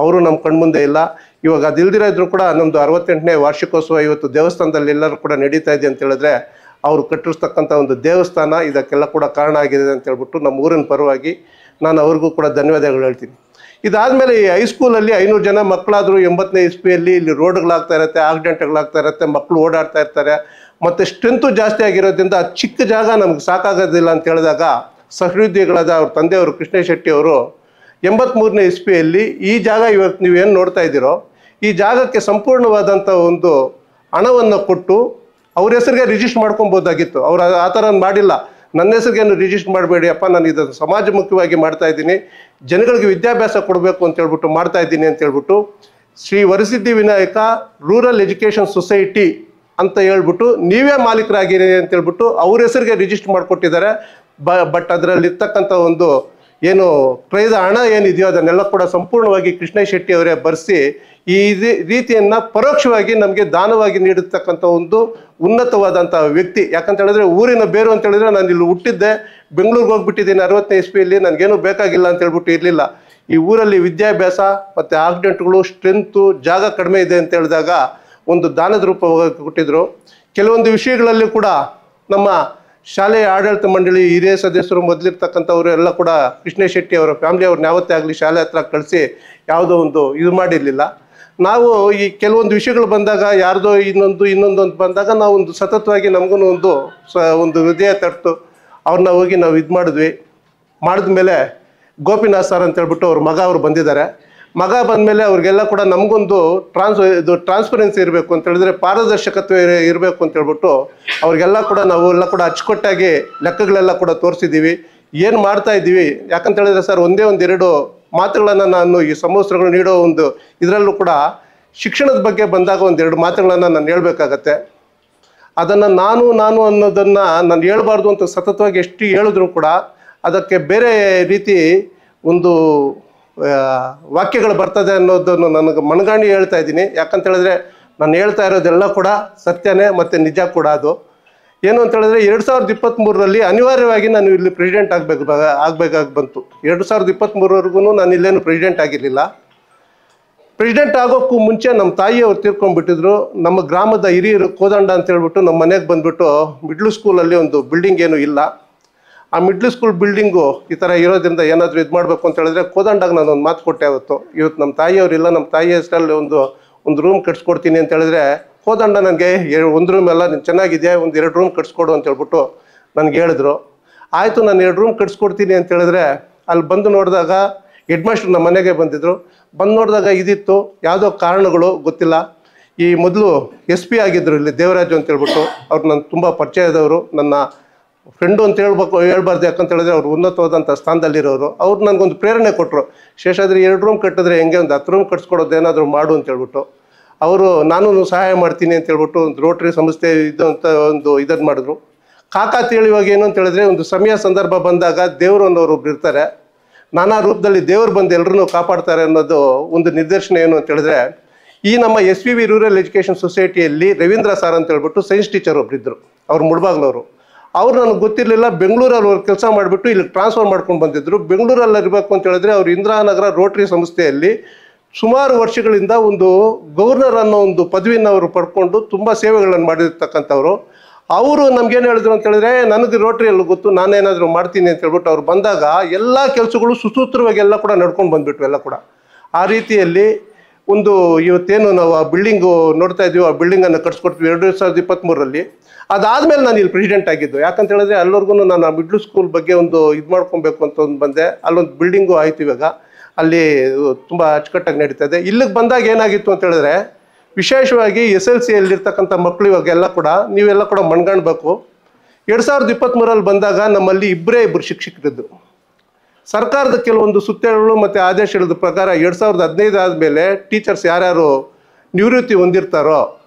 Speaker 2: ಅವರು ನಮ್ಮ ಕಣ್ಮುಂದೆ ಇಲ್ಲ. ಇವಾಗ ಅದಿಲ್ದಿರ ಇದ್ರು ಕೂಡ ನಮ್ಮದು 68ನೇ ವಾರ್ಷಿಕೋತ್ಸವ ಇವತ್ತು ದೇವಸ್ಥಾನದಲ್ಲಿ ಎಲ್ಲರೂ ಕೂಡ ನಡೀತಾ ಇದೆ ಅಂತ ಹೇಳಿದ್ರೆ ಅವರು ಕಟ್ಟಿಸ್ತಕ್ಕಂಥ ಒಂದು ದೇವಸ್ಥಾನ ಇದಕ್ಕೆಲ್ಲ ಕೂಡ ಕಾರಣ ಆಗಿದೆ ಅಂತ ಹೇಳ್ಬಿಟ್ಟು ನಮ್ಮ ಊರಿನ ಪರವಾಗಿ ನಾನು ಅವ್ರಿಗೂ ಕೂಡ ಧನ್ಯವಾದಗಳು ಹೇಳ್ತೀನಿ. ಇದಾದಮೇಲೆ ಈ ಹೈಸ್ಕೂಲಲ್ಲಿ 500 ಜನ ಮಕ್ಕಳಾದರೂ 80ನೇ ಇಸ್ವಿಯಲ್ಲಿ ಇಲ್ಲಿ ರೋಡ್ಗಳಾಗ್ತಾ ಇರುತ್ತೆ, ಆಕ್ಸಿಡೆಂಟ್ಗಳಾಗ್ತಾ ಇರುತ್ತೆ, ಮಕ್ಕಳು ಓಡಾಡ್ತಾ ಇರ್ತಾರೆ. ಮತ್ತು ಸ್ಟ್ರೆಂತು ಜಾಸ್ತಿ ಆಗಿರೋದ್ರಿಂದ ಚಿಕ್ಕ ಜಾಗ ನಮ್ಗೆ ಸಾಕಾಗೋದಿಲ್ಲ ಅಂತ ಹೇಳಿದಾಗ ಸಹೃದಯಿಗಳಾದ ಅವ್ರ ತಂದೆಯವರು ಕೃಷ್ಣ ಶೆಟ್ಟಿ ಅವರು 83ನೇ ಇಸ್ವಿಯಲ್ಲಿ ಈ ಜಾಗ ಇವತ್ತು ನೀವೇನು ನೋಡ್ತಾ ಇದ್ದೀರೋ ಈ ಜಾಗಕ್ಕೆ ಸಂಪೂರ್ಣವಾದಂಥ ಒಂದು ಹಣವನ್ನು ಕೊಟ್ಟು ಅವ್ರ ಹೆಸರಿಗೆ ರಿಜಿಸ್ಟರ್ ಮಾಡ್ಕೊಬೋದಾಗಿತ್ತು. ಅವ್ರು ಆ ಥರ ಮಾಡಿಲ್ಲ. ನನ್ನ ಹೆಸರಿಗೇನು ರಿಜಿಸ್ಟರ್ ಮಾಡಬೇಡಿ ಅಪ್ಪ, ನಾನು ಇದನ್ನು ಸಮಾಜಮುಖವಾಗಿ ಮಾಡ್ತಾ ಇದ್ದೀನಿ, ಜನಗಳಿಗೆ ವಿದ್ಯಾಭ್ಯಾಸ ಕೊಡಬೇಕು ಅಂತ ಹೇಳ್ಬಿಟ್ಟು ಮಾಡ್ತಾ ಇದ್ದೀನಿ ಅಂತ ಹೇಳ್ಬಿಟ್ಟು Shri Varasiddhi Vinayaka rural education society ಅಂತ ಹೇಳ್ಬಿಟ್ಟು ನೀವೇ ಮಾಲೀಕರಾಗಿರಿ ಅಂತ ಹೇಳ್ಬಿಟ್ಟು ಅವ್ರ ಹೆಸರಿಗೆ ರಿಜಿಸ್ಟರ್ ಮಾಡಿಕೊಟ್ಟಿದ್ದಾರೆ. ಬಟ್ ಅದರಲ್ಲಿರ್ತಕ್ಕಂಥ ಒಂದು ಏನು ಕ್ರಯದ ಹಣ ಏನಿದೆಯೋ ಅದನ್ನೆಲ್ಲ ಕೂಡ ಸಂಪೂರ್ಣವಾಗಿ ಕೃಷ್ಣ ಶೆಟ್ಟಿ ಅವರೇ ಬರೆಸಿ ಈ ರೀತಿಯನ್ನು ಪರೋಕ್ಷವಾಗಿ ನಮಗೆ ದಾನವಾಗಿ ನೀಡಿರ್ತಕ್ಕಂಥ ಒಂದು ಉನ್ನತವಾದಂಥ ವ್ಯಕ್ತಿ. ಯಾಕಂತ ಹೇಳಿದ್ರೆ ಊರಿನ ಬೇರು ಅಂತ ಹೇಳಿದ್ರೆ ನಾನು ಇಲ್ಲಿ ಹುಟ್ಟಿದ್ದೆ, ಬೆಂಗಳೂರಿಗೆ ಹೋಗ್ಬಿಟ್ಟಿದ್ದೀನಿ 60ನೇ ಇಸ್ವಿಯಲ್ಲಿ, ನನಗೇನು ಬೇಕಾಗಿಲ್ಲ ಅಂತ ಹೇಳ್ಬಿಟ್ಟು ಇರಲಿಲ್ಲ. ಈ ಊರಲ್ಲಿ ವಿದ್ಯಾಭ್ಯಾಸ ಮತ್ತು ಆಕ್ಸಿಡೆಂಟ್ಗಳು, ಸ್ಟ್ರೆಂತು, ಜಾಗ ಕಡಿಮೆ ಇದೆ ಅಂತ ಹೇಳಿದಾಗ ಒಂದು ದಾನದ ರೂಪ ಕೊಟ್ಟಿದ್ರು. ಕೆಲವೊಂದು ವಿಷಯಗಳಲ್ಲಿ ಕೂಡ ನಮ್ಮ ಶಾಲೆಯ ಆಡಳಿತ ಮಂಡಳಿ ಹಿರಿಯ ಸದಸ್ಯರು ಮೊದಲಿರ್ತಕ್ಕಂಥವ್ರು ಎಲ್ಲ ಕೂಡ ಕೃಷ್ಣ ಶೆಟ್ಟಿ ಅವರ ಫ್ಯಾಮಿಲಿ ಅವ್ರನ್ನ ಯಾವತ್ತೇ ಆಗಲಿ ಶಾಲೆ ಹತ್ರ ಕಳಿಸಿ ಯಾವುದೋ ಒಂದು ಇದು ಮಾಡಿರಲಿಲ್ಲ. ನಾವು ಈ ಕೆಲವೊಂದು ವಿಷಯಗಳು ಬಂದಾಗ ಯಾರ್ದೋ ಇನ್ನೊಂದು ಅಂತ ಬಂದಾಗ ನಾವು ಒಂದು ಸತತವಾಗಿ ನಮಗೂ ಒಂದು ಹೃದಯ ತಟ್ಟು ಅವ್ರನ್ನ ಹೋಗಿ ನಾವು ಇದು ಮಾಡಿದ್ಮೇಲೆ ಗೋಪಿನಾಥ್ ಸರ್ ಅಂತ ಹೇಳ್ಬಿಟ್ಟು ಅವ್ರ ಮಗ ಅವರು ಬಂದಿದ್ದಾರೆ. ಮಗ ಬಂದಮೇಲೆ ಅವ್ರಿಗೆಲ್ಲ ಕೂಡ ನಮಗೊಂದು ಟ್ರಾನ್ಸ್ಪರೆನ್ಸಿ ಇರಬೇಕು ಅಂತ ಹೇಳಿದ್ರೆ ಪಾರದರ್ಶಕತ್ವ ಇರಬೇಕು ಅಂತ ಹೇಳ್ಬಿಟ್ಟು ಅವ್ರಿಗೆಲ್ಲ ಕೂಡ ನಾವೆಲ್ಲ ಕೂಡ ಅಚ್ಚುಕಟ್ಟಾಗಿ ಲೆಕ್ಕಗಳೆಲ್ಲ ಕೂಡ ತೋರಿಸಿದ್ದೀವಿ, ಏನು ಮಾಡ್ತಾ ಇದ್ದೀವಿ. ಯಾಕಂತ ಹೇಳಿದ್ರೆ ಸರ್ ಒಂದೇ ಒಂದೆರಡು ಮಾತುಗಳನ್ನು ನಾನು ಈ ಸಮವಸ್ತ್ರಗಳು ನೀಡೋ ಒಂದು ಇದರಲ್ಲೂ ಕೂಡ ಶಿಕ್ಷಣದ ಬಗ್ಗೆ ಬಂದಾಗ ಒಂದೆರಡು ಮಾತುಗಳನ್ನು ನಾನು ಹೇಳಬೇಕಾಗತ್ತೆ. ಅದನ್ನು ನಾನು ಅನ್ನೋದನ್ನು ನಾನು ಹೇಳ್ಬಾರ್ದು ಅಂತ ಸತತವಾಗಿ ಎಷ್ಟು ಹೇಳಿದ್ರು ಕೂಡ ಅದಕ್ಕೆ ಬೇರೆ ರೀತಿ ಒಂದು ವಾಕ್ಯಗಳು ಬರ್ತದೆ ಅನ್ನೋದನ್ನು ನನಗೆ ಮನಗಾಣಿ ಹೇಳ್ತಾ ಇದ್ದೀನಿ. ಯಾಕಂತ ಹೇಳಿದ್ರೆ ನಾನು ಹೇಳ್ತಾ ಇರೋದೆಲ್ಲ ಕೂಡ ಸತ್ಯನೇ ಮತ್ತು ನಿಜ ಕೂಡ. ಅದು ಏನು ಅಂತ ಹೇಳಿದ್ರೆ 2023ರಲ್ಲಿ ಅನಿವಾರ್ಯವಾಗಿ ನಾನು ಇಲ್ಲಿ ಪ್ರೆಸಿಡೆಂಟ್ ಆಗಬೇಕಾಗಿ ಬಂತು. 2023ವರೆಗೂ ನಾನು ಇಲ್ಲೇನು ಪ್ರೆಸಿಡೆಂಟ್ ಆಗಿರಲಿಲ್ಲ. ಪ್ರೆಸಿಡೆಂಟ್ ಆಗೋಕ್ಕೂ ಮುಂಚೆ ನಮ್ಮ ತಾಯಿಯವರು ತೀರ್ಕೊಂಡ್ಬಿಟ್ಟಿದ್ರು. ನಮ್ಮ ಗ್ರಾಮದ ಹಿರಿಯರು ಕೋದಂಡ ಅಂತ ಹೇಳ್ಬಿಟ್ಟು ನಮ್ಮ ಮನೆಗೆ ಬಂದುಬಿಟ್ಟು ಮಿಡ್ಲ್ ಸ್ಕೂಲಲ್ಲಿ ಒಂದು ಬಿಲ್ಡಿಂಗ್ ಏನೂ ಇಲ್ಲ, ಆ ಮಿಡ್ಲ್ ಸ್ಕೂಲ್ ಬಿಲ್ಡಿಂಗು ಈ ಥರ ಇರೋದ್ರಿಂದ ಏನಾದರೂ ಇದು ಮಾಡಬೇಕು ಅಂತ ಹೇಳಿದ್ರೆ ಕೋದಂಡಾಗ ನಾನು ಒಂದು ಮಾತು ಕೊಟ್ಟೆ. ಇವತ್ತು ನಮ್ಮ ತಾಯಿಯವರಿಲ್ಲ, ನಮ್ಮ ತಾಯಿ ಹೆಸರಲ್ಲಿ ಒಂದು ರೂಮ್ ಕಟ್ಸ್ಕೊಡ್ತೀನಿ ಅಂತ ಹೇಳಿದ್ರೆ ಕೋದಂಡ ನನಗೆ ಒಂದು ರೂಮ್ ಎಲ್ಲ ಚೆನ್ನಾಗಿದೆಯಾ, ಒಂದು 2 ರೂಮ್ ಕಟ್ಸ್ಕೊಡು ಅಂತ ಹೇಳ್ಬಿಟ್ಟು ನನಗೆ ಹೇಳಿದ್ರು. ಆಯಿತು, ನಾನು 2 ರೂಮ್ ಕಟ್ಸ್ಕೊಡ್ತೀನಿ ಅಂತ ಹೇಳಿದ್ರೆ ಅಲ್ಲಿ ಬಂದು ನೋಡಿದಾಗ ಹೆಡ್ ಮಾಸ್ಟರ್ ನಮ್ಮ ಮನೆಗೆ ಬಂದಿದ್ದರು. ಬಂದು ನೋಡಿದಾಗ ಇದಿತ್ತು, ಯಾವುದೋ ಕಾರಣಗಳು ಗೊತ್ತಿಲ್ಲ. ಈ ಮೊದಲು SP ಆಗಿದ್ದರು ಇಲ್ಲಿ ದೇವರಾಜು ಅಂತ ಹೇಳ್ಬಿಟ್ಟು, ಅವ್ರು ನನ್ನ ತುಂಬ ಪರಿಚಯದವರು, ನನ್ನ ಫ್ರೆಂಡು ಅಂತ ಹೇಳ್ಬಾರ್ದು. ಯಾಕಂತ ಹೇಳಿದ್ರೆ ಅವ್ರು ಉನ್ನತವಾದಂಥ ಸ್ಥಾನದಲ್ಲಿರೋರು. ಅವ್ರು ನನಗೊಂದು ಪ್ರೇರಣೆ ಕೊಟ್ಟರು, ಶೇಷಾದ್ರಿ 2 ರೂಮ್ ಕಟ್ಟಿದ್ರೆ ಹೆಂಗೆ, ಒಂದು 10 ರೂಮ್ ಕಟ್ಸ್ಕೊಡೋದು ಏನಾದರೂ ಮಾಡು ಅಂತ ಹೇಳ್ಬಿಟ್ಟು. ಅವರು ನಾನು ಸಹಾಯ ಮಾಡ್ತೀನಿ ಅಂತ ಹೇಳ್ಬಿಟ್ಟು ಒಂದು ರೋಟ್ರಿ ಸಂಸ್ಥೆ ಇದು ಅಂತ ಇದನ್ನು ಮಾಡಿದ್ರು. ಕಾಕಾತೇಳಿ ಇವಾಗ ಏನು ಅಂತ ಹೇಳಿದ್ರೆ ಒಂದು ಸಮಯ ಸಂದರ್ಭ ಬಂದಾಗ ದೇವರು ಅನ್ನೋರು ಇರ್ತಾರೆ, ನಾನಾ ರೂಪದಲ್ಲಿ ದೇವರು ಬಂದು ಎಲ್ಲರೂ ಕಾಪಾಡ್ತಾರೆ ಅನ್ನೋದು ಒಂದು ನಿದರ್ಶನ. ಏನು ಅಂತ ಹೇಳಿದ್ರೆ ಈ ನಮ್ಮ SVV ರೂರಲ್ ಎಜುಕೇಷನ್ ಸೊಸೈಟಿಯಲ್ಲಿ ರವೀಂದ್ರ ಸರ್ ಅಂತ ಹೇಳ್ಬಿಟ್ಟು ಸೈನ್ಸ್ ಟೀಚರ್ ಒಬ್ಬರಿದ್ದರು, ಅವ್ರು ಮುಳಬಾಗ್ಲವರು. ಅವ್ರು ನನಗೆ ಗೊತ್ತಿರಲಿಲ್ಲ, ಬೆಂಗಳೂರಲ್ಲಿ ಅವ್ರು ಕೆಲಸ ಮಾಡಿಬಿಟ್ಟು ಇಲ್ಲಿ ಟ್ರಾನ್ಸ್ಫರ್ ಮಾಡ್ಕೊಂಡು ಬಂದಿದ್ದರು. ಬೆಂಗಳೂರಲ್ಲಿ ಇರಬೇಕು ಅಂತ ಹೇಳಿದ್ರೆ ಅವರು ಇಂದಿರಾನಗರ ರೋಟ್ರಿ ಸಂಸ್ಥೆಯಲ್ಲಿ ಸುಮಾರು ವರ್ಷಗಳಿಂದ ಒಂದು ಗವರ್ನರ್ ಅನ್ನೋ ಒಂದು ಪದವಿಯನ್ನು ಅವರು ಪಡ್ಕೊಂಡು ತುಂಬ ಸೇವೆಗಳನ್ನು ಮಾಡಿರ್ತಕ್ಕಂಥವ್ರು. ಅವರು ನಮಗೇನು ಹೇಳಿದ್ರು ಅಂತ ಹೇಳಿದ್ರೆ ನನಗೆ ರೋಟ್ರಿಯಲ್ಲಿ ಗೊತ್ತು, ನಾನೇನಾದರೂ ಮಾಡ್ತೀನಿ ಅಂತ ಹೇಳ್ಬಿಟ್ಟು ಅವ್ರು ಬಂದಾಗ ಎಲ್ಲ ಕೆಲಸಗಳು ಸುಸೂತ್ರವಾಗಿ ಎಲ್ಲ ಕೂಡ ನಡ್ಕೊಂಡು ಬಂದುಬಿಟ್ವು ಎಲ್ಲ ಕೂಡ. ಆ ರೀತಿಯಲ್ಲಿ ಒಂದು ಇವತ್ತೇನು ನಾವು ಆ ಬಿಲ್ಡಿಂಗು ನೋಡ್ತಾ ಇದ್ದೀವಿ, ಆ ಬಿಲ್ಡಿಂಗನ್ನು ಕಟ್ಸ್ಕೊಡ್ತೀವಿ 2023ರಲ್ಲಿ. ಅದಾದಮೇಲೆ ನಾನು ಇಲ್ಲಿ ಪ್ರೆಸಿಡೆಂಟ್ ಆಗಿದ್ದು. ಯಾಕಂತ ಹೇಳಿದ್ರೆ ಅಲ್ಲಿವರೆಗೂ ನಾನು ಆ ಮಿಡ್ಲ್ ಸ್ಕೂಲ್ ಬಗ್ಗೆ ಒಂದು ಇದು ಮಾಡ್ಕೊಬೇಕು ಅಂತ ಒಂದು ಬಂದೆ. ಅಲ್ಲೊಂದು ಬಿಲ್ಡಿಂಗು ಆಯಿತು, ಇವಾಗ ಅಲ್ಲಿ ತುಂಬ ಅಚ್ಚುಕಟ್ಟಾಗಿ ನಡೀತಾ ಇದೆ. ಇಲ್ಲಿಗೆ ಬಂದಾಗ ಏನಾಗಿತ್ತು ಅಂತ ಹೇಳಿದ್ರೆ ವಿಶೇಷವಾಗಿ SLCಯಲ್ಲಿರ್ತಕ್ಕಂಥ ಮಕ್ಕಳು ಇವಾಗೆಲ್ಲ ಕೂಡ ನೀವೆಲ್ಲ ಕೂಡ ಮಣ್ಗಾಣಬೇಕು. 2023ರಲ್ಲಿ ಬಂದಾಗ ನಮ್ಮಲ್ಲಿ ಇಬ್ಬರು ಶಿಕ್ಷಕರಿದ್ದು. ಸರ್ಕಾರದ ಕೆಲವೊಂದು ಸುತ್ತೋಲೆಗಳು ಮತ್ತು ಆದೇಶಗಳ ಪ್ರಕಾರ 2015 ಆದಮೇಲೆ ಟೀಚರ್ಸ್ ಯಾರ್ಯಾರು ನಿವೃತ್ತಿ ಹೊಂದಿರ್ತಾರೋ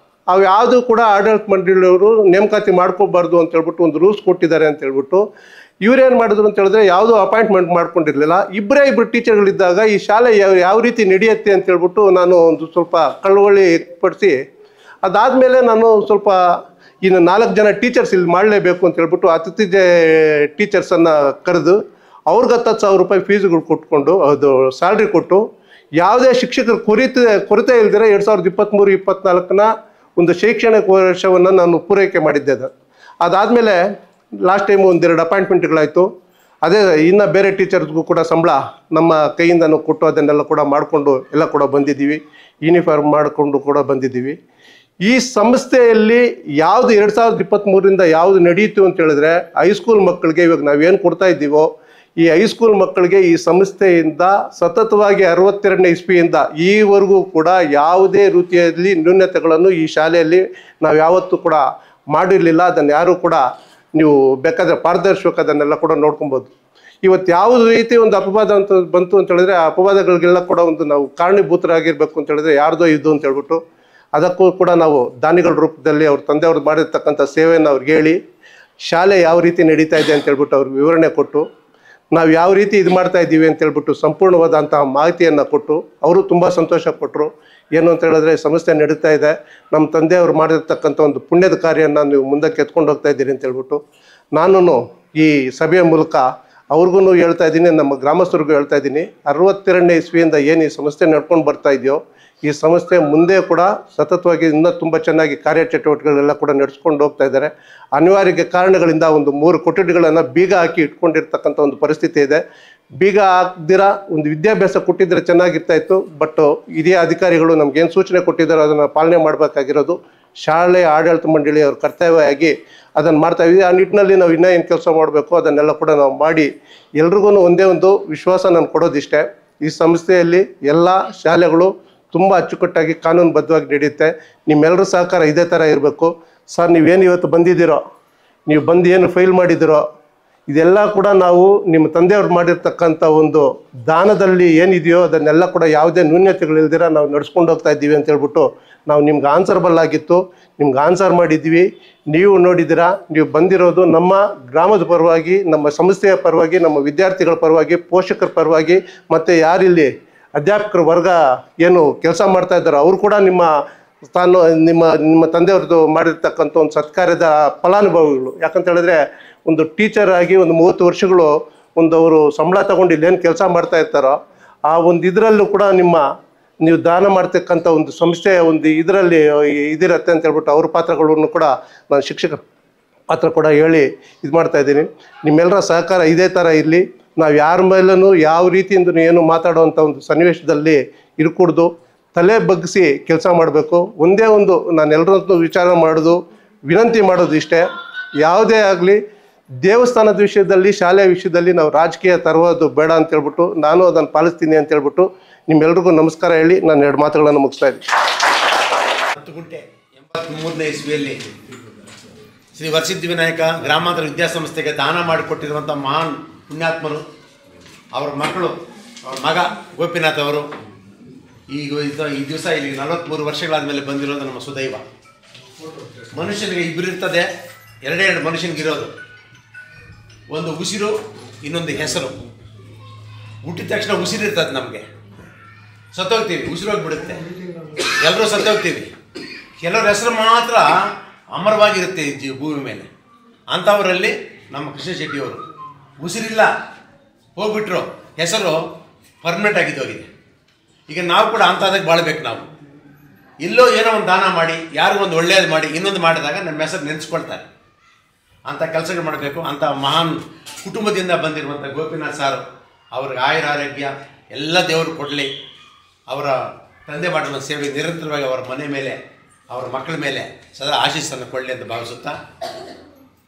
Speaker 2: ಅವು ಯಾವುದೂ ಕೂಡ ಆಡಳಿತ ಮಂಡಳಿಯವರು ನೇಮಕಾತಿ ಮಾಡ್ಕೋಬಾರ್ದು ಅಂತ ಹೇಳ್ಬಿಟ್ಟು ಒಂದು ರೂಲ್ಸ್ ಕೊಟ್ಟಿದ್ದಾರೆ ಅಂತ ಹೇಳ್ಬಿಟ್ಟು ಇವರೇನು ಮಾಡಿದ್ರು ಅಂತ ಹೇಳಿದ್ರೆ ಯಾವುದೋ ಅಪಾಯಿಂಟ್ಮೆಂಟ್ ಮಾಡ್ಕೊಂಡಿರಲಿಲ್ಲ. ಇಬ್ಬರು ಟೀಚರ್ಗಳಿದ್ದಾಗ ಈ ಶಾಲೆ ಯಾವ ರೀತಿ ನಡೆಯುತ್ತೆ ಅಂತ ಹೇಳ್ಬಿಟ್ಟು ನಾನು ಒಂದು ಸ್ವಲ್ಪ ಕಳವಳಿ ಪಡಿಸಿ, ಅದಾದಮೇಲೆ ನಾನು ಸ್ವಲ್ಪ ಇನ್ನು 4 ಜನ ಟೀಚರ್ಸ್ ಇಲ್ಲಿ ಮಾಡಲೇಬೇಕು ಅಂತ ಹೇಳ್ಬಿಟ್ಟು ಅತಿಥಿ ಟೀಚರ್ಸನ್ನು ಕರೆದು ಅವ್ರಿಗೆ 10,000 ರೂಪಾಯಿ ಫೀಸ್ಗಳು ಕೊಟ್ಕೊಂಡು ಅದು ಸ್ಯಾಲ್ರಿ ಕೊಟ್ಟು ಯಾವುದೇ ಶಿಕ್ಷಕರ ಕೊರತೆ ಇಲ್ದಿರ 2023-24 ಒಂದು ಶೈಕ್ಷಣಿಕ ವರ್ಷವನ್ನು ನಾನು ಪೂರೈಕೆ ಮಾಡಿದ್ದೆ. ಅದಾದಮೇಲೆ ಲಾಸ್ಟ್ ಟೈಮ್ 1-2 ಅಪಾಯಿಂಟ್ಮೆಂಟ್ಗಳಾಯಿತು. ಅದೇ ಇನ್ನು ಬೇರೆ ಟೀಚರ್ಸ್ಗೂ ಕೂಡ ಸಂಬಳ ನಮ್ಮ ಕೈಯಿಂದನೂ ಕೊಟ್ಟು ಅದನ್ನೆಲ್ಲ ಕೂಡ ಮಾಡಿಕೊಂಡು ಎಲ್ಲ ಕೂಡ ಬಂದಿದ್ದೀವಿ. ಯೂನಿಫಾರ್ಮ್ ಮಾಡಿಕೊಂಡು ಕೂಡ ಬಂದಿದ್ದೀವಿ. ಈ ಸಂಸ್ಥೆಯಲ್ಲಿ ಯಾವುದು 2023ರಿಂದ ಯಾವುದು ನಡೀತು ಅಂತ ಹೇಳಿದ್ರೆ ಹೈಸ್ಕೂಲ್ ಮಕ್ಕಳಿಗೆ ಇವಾಗ ನಾವೇನು ಕೊಡ್ತಾ ಇದ್ದೀವೋ ಈ ಹೈಸ್ಕೂಲ್ ಮಕ್ಕಳಿಗೆ ಈ ಸಂಸ್ಥೆಯಿಂದ ಸತತವಾಗಿ 62ನೇ ಇಸ್ವಿಯಿಂದ ಈವರೆಗೂ ಕೂಡ ಯಾವುದೇ ರೀತಿಯಲ್ಲಿ ನ್ಯೂನತೆಗಳನ್ನು ಈ ಶಾಲೆಯಲ್ಲಿ ನಾವು ಯಾವತ್ತೂ ಕೂಡ ಮಾಡಿರಲಿಲ್ಲ. ಅದನ್ನು ಯಾರೂ ಕೂಡ ನೀವು ಬೇಕಾದರೆ ಪಾರದರ್ಶಕ ಅದನ್ನೆಲ್ಲ ಕೂಡ ನೋಡ್ಕೊಬೋದು. ಇವತ್ತು ಯಾವುದೇ ರೀತಿ ಒಂದು ಅಪವಾದ ಅಂತ ಬಂತು ಅಂತ ಹೇಳಿದ್ರೆ ಆ ಅಪವಾದಗಳಿಗೆಲ್ಲ ಕೂಡ ಒಂದು ನಾವು ಕಾರಣೀಭೂತರಾಗಿರ್ಬೇಕು ಅಂತ ಹೇಳಿದ್ರೆ ಯಾರ್ದೋ ಇದು ಅಂತ ಹೇಳ್ಬಿಟ್ಟು ಅದಕ್ಕೂ ಕೂಡ ನಾವು ದಾನಿಗಳ ರೂಪದಲ್ಲಿ ಅವ್ರ ತಂದೆಯವ್ರು ಮಾಡಿರ್ತಕ್ಕಂಥ ಸೇವೆಯನ್ನು ಅವ್ರಿಗೆ ಹೇಳಿ ಶಾಲೆ ಯಾವ ರೀತಿ ನಡೀತಾ ಇದೆ ಅಂತ ಹೇಳ್ಬಿಟ್ಟು ಅವ್ರಿಗೆ ವಿವರಣೆ ಕೊಟ್ಟು ನಾವು ಯಾವ ರೀತಿ ಇದು ಮಾಡ್ತಾ ಇದ್ದೀವಿ ಅಂತ ಹೇಳ್ಬಿಟ್ಟು ಸಂಪೂರ್ಣವಾದಂತಹ ಮಾಹಿತಿಯನ್ನು ಕೊಟ್ಟು ಅವರು ತುಂಬ ಸಂತೋಷ ಪಟ್ಟರು. ಏನು ಅಂತ ಹೇಳಿದ್ರೆ ಸಂಸ್ಥೆ ನಡೀತಾ ಇದೆ, ನಮ್ಮ ತಂದೆಯವರು ಮಾಡಿರ್ತಕ್ಕಂಥ ಒಂದು ಪುಣ್ಯದ ಕಾರ್ಯವನ್ನು ನೀವು ಮುಂದಕ್ಕೆ ಎತ್ಕೊಂಡು ಹೋಗ್ತಾ ಇದ್ದೀರಿ ಅಂತ ಹೇಳ್ಬಿಟ್ಟು ನಾನು ಈ ಸಭೆಯ ಮೂಲಕ ಅವ್ರಿಗೂ ಹೇಳ್ತಾ ಇದ್ದೀನಿ, ನಮ್ಮ ಗ್ರಾಮಸ್ಥರಿಗೂ ಹೇಳ್ತಾ ಇದ್ದೀನಿ, 62ನೇ ಇಸ್ವಿಯಿಂದ ಏನು ಈ ಸಂಸ್ಥೆ ನಡ್ಕೊಂಡು ಬರ್ತಾ ಇದೆಯೋ ಈ ಸಂಸ್ಥೆ ಮುಂದೆ ಕೂಡ ಸತತವಾಗಿ ಇನ್ನೂ ತುಂಬ ಚೆನ್ನಾಗಿ ಕಾರ್ಯಚಟುವಟಿಕೆಗಳೆಲ್ಲ ಕೂಡ ನಡೆಸ್ಕೊಂಡು ಹೋಗ್ತಾ ಇದ್ದಾರೆ. ಅನಿವಾರ್ಯ ಕಾರಣಗಳಿಂದ ಒಂದು 3 ಕೊಠಡಿಗಳನ್ನು ಬೀಗ ಹಾಕಿ ಇಟ್ಕೊಂಡಿರ್ತಕ್ಕಂಥ ಒಂದು ಪರಿಸ್ಥಿತಿ ಇದೆ. ಬೀಗ ಹಾಕ್ದಿರ ಒಂದು ವಿದ್ಯಾಭ್ಯಾಸ ಕೊಟ್ಟಿದ್ದರೆ ಚೆನ್ನಾಗಿರ್ತಾ ಇತ್ತು. ಬಟ್ ಹಿರಿಯ ಅಧಿಕಾರಿಗಳು ನಮಗೇನು ಸೂಚನೆ ಕೊಟ್ಟಿದ್ದಾರೋ ಅದನ್ನು ಪಾಲನೆ ಮಾಡಬೇಕಾಗಿರೋದು ಶಾಲೆಯ ಆಡಳಿತ ಮಂಡಳಿ ಅವ್ರ ಕರ್ತವ್ಯವಾಗಿ ಅದನ್ನು ಮಾಡ್ತಾ ಇದ್ದೀವಿ. ಆ ನಿಟ್ಟಿನಲ್ಲಿ ನಾವು ಇನ್ನೂ ಏನು ಕೆಲಸ ಮಾಡಬೇಕು ಅದನ್ನೆಲ್ಲ ಕೂಡ ನಾವು ಮಾಡಿ ಎಲ್ರಿಗೂ ಒಂದೇ ಒಂದು ವಿಶ್ವಾಸ ನಾನು ಕೊಡೋದಿಷ್ಟೇ, ಈ ಸಂಸ್ಥೆಯಲ್ಲಿ ಎಲ್ಲ ಶಾಲೆಗಳು ತುಂಬ ಅಚ್ಚುಕಟ್ಟಾಗಿ ಕಾನೂನುಬದ್ಧವಾಗಿ ನಡೆಯುತ್ತೆ. ನಿಮ್ಮೆಲ್ಲರ ಸಹಕಾರ ಇದೇ ಥರ ಇರಬೇಕು. ಸರ್ ನೀವೇನು ಇವತ್ತು ಬಂದಿದ್ದೀರೋ, ನೀವು ಬಂದು ಏನು ಫೈಲ್ ಮಾಡಿದ್ದೀರೋ ಇದೆಲ್ಲ ಕೂಡ ನಾವು ನಿಮ್ಮ ತಂದೆಯವ್ರು ಮಾಡಿರ್ತಕ್ಕಂಥ ಒಂದು ದಾನದಲ್ಲಿ ಏನಿದೆಯೋ ಅದನ್ನೆಲ್ಲ ಕೂಡ ಯಾವುದೇ ನ್ಯೂನ್ಯತೆಗಳಿಲ್ದಿರ ನಾವು ನಡೆಸ್ಕೊಂಡು ಹೋಗ್ತಾ ಇದ್ದೀವಿ ಅಂತ ಹೇಳ್ಬಿಟ್ಟು ನಾವು ನಿಮ್ಗೆ ಆನ್ಸರ್ಬಲ್ ಆಗಿತ್ತು, ನಿಮ್ಗೆ ಆನ್ಸರ್ ಮಾಡಿದ್ದೀವಿ. ನೀವು ನೋಡಿದ್ದೀರಾ, ನೀವು ಬಂದಿರೋದು ನಮ್ಮ ಗ್ರಾಮದ ಪರವಾಗಿ, ನಮ್ಮ ಸಂಸ್ಥೆಯ ಪರವಾಗಿ, ನಮ್ಮ ವಿದ್ಯಾರ್ಥಿಗಳ ಪರವಾಗಿ, ಪೋಷಕರ ಪರವಾಗಿ, ಮತ್ತು ಯಾರಿಲ್ಲಿ ಅಧ್ಯಾಪಕರ ವರ್ಗ ಏನು ಕೆಲಸ ಮಾಡ್ತಾ ಇದ್ದಾರೋ ಅವರು ಕೂಡ ನಿಮ್ಮ ತಂದೆಯವ್ರದ್ದು ಮಾಡಿರ್ತಕ್ಕಂಥ ಒಂದು ಸತ್ಕಾರ್ಯದ ಫಲಾನುಭವಿಗಳು. ಯಾಕಂತ ಹೇಳಿದ್ರೆ ಒಂದು ಟೀಚರ್ ಆಗಿ ಒಂದು 30 ವರ್ಷಗಳು ಅವರು ಸಂಬಳ ತಗೊಂಡು ಇಲ್ಲೇನು ಕೆಲಸ ಮಾಡ್ತಾ ಇರ್ತಾರೋ ಆ ಒಂದು ಇದರಲ್ಲೂ ಕೂಡ ನೀವು ದಾನ ಮಾಡ್ತಕ್ಕಂಥ ಒಂದು ಸಂಸ್ಥೆಯ ಒಂದು ಇದರಲ್ಲಿ ಇದಿರತ್ತೆ ಅಂತ ಹೇಳ್ಬಿಟ್ಟು ಅವ್ರ ಪಾತ್ರಗಳನ್ನು ಕೂಡ ನಾನು ಶಿಕ್ಷಕರ ಪಾತ್ರ ಕೂಡ ಹೇಳಿ ಇದು ಮಾಡ್ತಾ ಇದ್ದೀನಿ. ನಿಮ್ಮೆಲ್ಲರ ಸಹಕಾರ ಇದೇ ಥರ ಇರಲಿ. ನಾವು ಯಾರ ಮೇಲೂ ಯಾವ ರೀತಿಯಿಂದ ಏನು ಮಾತಾಡುವಂಥ ಒಂದು ಸನ್ನಿವೇಶದಲ್ಲಿ ಇರ್ಕೂಡ್ದು, ತಲೆ ಬಗ್ಗಿಸಿ ಕೆಲಸ ಮಾಡಬೇಕು. ಒಂದೇ ಒಂದು ನಾನು ಎಲ್ಲರನ್ನೂ ವಿಚಾರ ಮಾಡೋದು, ವಿನಂತಿ ಮಾಡೋದು ಇಷ್ಟೇ, ಯಾವುದೇ ಆಗಲಿ ದೇವಸ್ಥಾನದ ವಿಷಯದಲ್ಲಿ, ಶಾಲೆಯ ವಿಷಯದಲ್ಲಿ ನಾವು ರಾಜಕೀಯ ತರುವುದು ಬೇಡ ಅಂತ ಹೇಳ್ಬಿಟ್ಟು ನಾನು ಅದನ್ನು ಪಾಲಿಸ್ತೀನಿ ಅಂತ ಹೇಳ್ಬಿಟ್ಟು ನಿಮ್ಮೆಲ್ರಿಗೂ ನಮಸ್ಕಾರ ಹೇಳಿ ನಾನು 2 ಮಾತುಗಳನ್ನು ಮುಗಿಸ್ತಾ ಇದ್ದೀನಿ.
Speaker 1: 10 ಗುಂಟೆ 83ನೇ ಇಸ್ವಿಯಲ್ಲಿ ಶ್ರೀ ವರಸಿದ್ಧಿ ವಿನಾಯಕ ಗ್ರಾಮಾಂತರ ವಿದ್ಯಾಸಂಸ್ಥೆಗೆ ದಾನ ಮಾಡಿಕೊಟ್ಟಿರುವಂಥ ಮಹಾನ್ ಪುಣ್ಯಾತ್ಮರು, ಅವರ ಮಕ್ಕಳು, ಅವರ ಮಗ ಗೋಪಿನಾಥ್ ಅವರು ಈ ದಿವಸ ಇಲ್ಲಿ 43 ವರ್ಷಗಳಾದ ಮೇಲೆ ಬಂದಿರೋದು ನಮ್ಮ ಸುದೈವ. ಮನುಷ್ಯನಿಗೆ ಇಬ್ಬರು ಇರ್ತದೆ, 2 ಮನುಷ್ಯನಿಗಿರೋದು, ಒಂದು ಉಸಿರು, ಇನ್ನೊಂದು ಹೆಸರು. ಹುಟ್ಟಿದ ತಕ್ಷಣ ಉಸಿರಿರ್ತದೆ, ನಮಗೆ ಸತ್ತೋಗ್ತೀವಿ, ಉಸಿರೋಗ್ಬಿಡುತ್ತೆ, ಎಲ್ಲರೂ ಸತ್ತೋಗ್ತೀವಿ. ಕೆಲವ್ರ ಹೆಸರು ಮಾತ್ರ ಅಮರವಾಗಿರುತ್ತೆ ಭೂಮಿ ಮೇಲೆ. ಅಂಥವರಲ್ಲಿ ನಮ್ಮ ಕೃಷ್ಣ ಶೆಟ್ಟಿಯವರು ಉಸಿರಿಲ್ಲ, ಹೋಗ್ಬಿಟ್ರು, ಹೆಸರು ಪರ್ಮನೆಂಟ್ ಆಗಿದ್ದೋಗಿದೆ. ಈಗ ನಾವು ಕೂಡ ಅಂಥದಕ್ಕೆ ಬಾಳ್ಬೇಕು. ನಾವು ಎಲ್ಲೋ ಏನೋ ಒಂದು ದಾನ ಮಾಡಿ, ಯಾರಿಗೊಂದು ಒಳ್ಳೆಯದು ಮಾಡಿ, ಇನ್ನೊಂದು ಮಾಡಿದಾಗ ನಮ್ಮ ಹೆಸರು ನೆನೆಸ್ಕೊಳ್ತಾರೆ. ಅಂಥ ಕೆಲಸಗಳು ಮಾಡಬೇಕು. ಅಂಥ ಮಹಾನ್ ಕುಟುಂಬದಿಂದ ಬಂದಿರುವಂಥ ಗೋಪಿನಾಥ್ ಸಾರು ಅವ್ರಿಗೆ ಆಯುರಾರೋಗ್ಯ ಎಲ್ಲ ದೇವರು ಕೊಡಲಿ. ಅವರ ತಂದೆ ಮಾಡಿರುವ ಸೇವೆ ನಿರಂತರವಾಗಿ ಅವರ ಮನೆ ಮೇಲೆ, ಅವರ ಮಕ್ಕಳ ಮೇಲೆ ಸದಾ ಆಶೀಸ್ಸನ್ನು ಕೊಡಲಿ ಅಂತ ಭಾವಿಸುತ್ತಾ,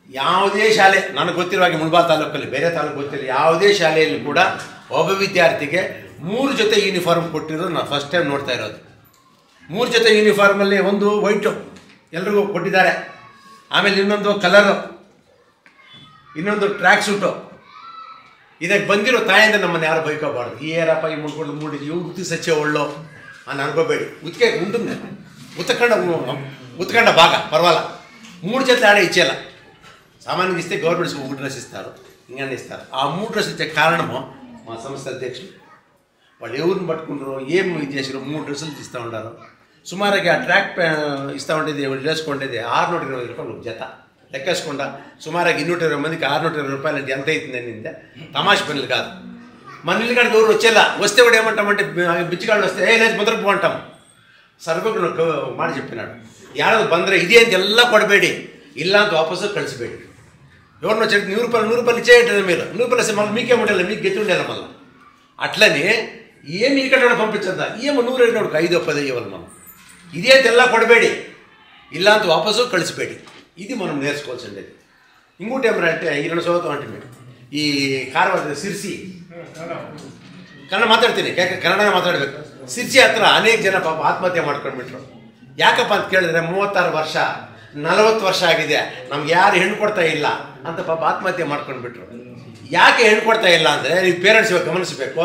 Speaker 1: ಯಾವುದೇ ಶಾಲೆ ನನಗೆ ಗೊತ್ತಿರುವ ಹಾಗೆ ಮುಳಬಾಲ್ ತಾಲೂಕಲ್ಲಿ, ಬೇರೆ ತಾಲೂಕು ಗೊತ್ತಿಲ್ಲ, ಯಾವುದೇ ಶಾಲೆಯಲ್ಲಿ ಕೂಡ ಒಬ್ಬ ವಿದ್ಯಾರ್ಥಿಗೆ 3 ಜೊತೆ ಯೂನಿಫಾರ್ಮ್ ಕೊಟ್ಟಿರೋದು ನಾನು ಫಸ್ಟ್ ಟೈಮ್ ನೋಡ್ತಾ ಇರೋದು. 3 ಜೊತೆ ಯೂನಿಫಾರ್ಮಲ್ಲಿ ಒಂದು ವೈಟು ಎಲ್ರಿಗೂ ಕೊಟ್ಟಿದ್ದಾರೆ, ಆಮೇಲೆ ಇನ್ನೊಂದು ಕಲರು, ಇನ್ನೊಂದು ಟ್ರ್ಯಾಕ್ ಸೂಟು. ಇದಕ್ಕೆ ಬಂದಿರೋ ತಾಯಿಂದ ನಮ್ಮನ್ನು ಯಾರು ಬೈಕೋಬಾರ್ದು. ಈ ಏನಪ್ಪ ಈ ಮುಡ್ಕೊಂಡು ಮೂಡಿದ್ದು ಇವು ಉತ್ತಿ ಸಚ್ಚೆ ಒಳ್ಳೋ ನಾನು ಅನ್ಕೋಬೇಡಿ. ಉತ್ಕಂಡ ಭಾಗ ಪರವಾಗಿಲ್ಲ. 3 ಜೊತೆ ಆಡೇ ಇಚ್ಛೆಲ್ಲ. ಸಾಮಾನ್ಯ ಇಷ್ಟೇ ಗೌರ್ಮೆಂಟ್ ಡ್ರೆಸ್ ಇಸ್ತಾರೋ, ಹಿಂಗೆ ಅನ್ನಿಸ್ತಾರೆ. ఆ 3 డ్రెస్సులు వచ్చే కారణము మా సంస్థ అధ్యక్షులు. వాళ్ళు ఎవరిని పట్టుకుంటారో ఏం ఇది చేసారో 3 డ్రెస్సులు ఇస్తూ ఉంటారు. సుమారుగా ఆ ట్రాక్ ఇస్తూ ఉండేది వేసుకుంటేది 620 రూపాయలు జత లెక్కేసుకుండా సుమారుగా 220 మందికి 620 రూపాయలు అంటే ఎంత అవుతుందని తమాష పనులు కాదు. మన ఇల్లు కాడికి ఎవరు వచ్చేలా వస్తే కూడా ఏమంటామంటే బిచ్చిగాళ్ళు వస్తే లేదు ముద్రకు పోంటాం. ಸರ್ವಜ್ಞ ಮಾಡಿ చెప్పినాడు ಯಾರಾದ್ರು ಬಂದರೆ ಇದೆ ಅಂತ ಎಲ್ಲ ಕೊಡಬೇಡಿ, ಇಲ್ಲ ಅಂತ ವಾಪಸ್ಸು ಕಳಿಸ್ಬೇಡಿ. ఎవరినో చెప్పి 100 రూపాయలు ఇచ్చేయండి, మీరు 100 రూపాయలు ఇస్తే మళ్ళీ మీకే ఉండాలి, మీకు గెత్తి ఉండాలి. మళ్ళీ అట్లని ఏమి ఇక్కడ పంపించద్దా, ఏమో 100 5 10 ఇవ్వాలి. మనం ఇదే ಅಂತ ಎಲ್ಲ ಕೊಡಬೇಡಿ, ಇಲ್ಲ ಅಂತ ವಾಪಸ್ಸು ಕಳಿಸ್ಬೇಡಿ. ఇది మనం నేర్చుకోవాల్సింది. ఇంకోటి ఏమంటే ఈ 2 సంవత్సరం అంటే మీరు ಈ ಕಾರವಾರ ಸಿರ್ಸಿ ಕನ್ನಡ ಮಾತಾಡ್ತೀನಿ, ಕನ್ನಡನೇ ಮಾತಾಡಬೇಕು. ಸಿರ್ಸಿ ಹತ್ರ ಅನೇಕ ಜನ ಪಾಪ ಆತ್ಮಹತ್ಯೆ ಮಾಡ್ಕೊಂಡ್ಬಿಟ್ರು. ಯಾಕಪ್ಪ ಅಂತ ಕೇಳಿದ್ರೆ 36 ವರ್ಷ 40 ವರ್ಷ ಆಗಿದೆ, ನಮ್ಗೆ ಯಾರು ಹೆಣ್ಣು ಕೊಡ್ತಾ ಇಲ್ಲ ಅಂತ ಪಾಪ ಆತ್ಮಹತ್ಯೆ ಮಾಡ್ಕೊಂಡ್ಬಿಟ್ರು. ಯಾಕೆ ಹೆಣ್ಣು ಕೊಡ್ತಾ ಇಲ್ಲ ಅಂದರೆ ನೀವು ಪೇರೆಂಟ್ಸ್ ಗಮನಿಸಬೇಕು.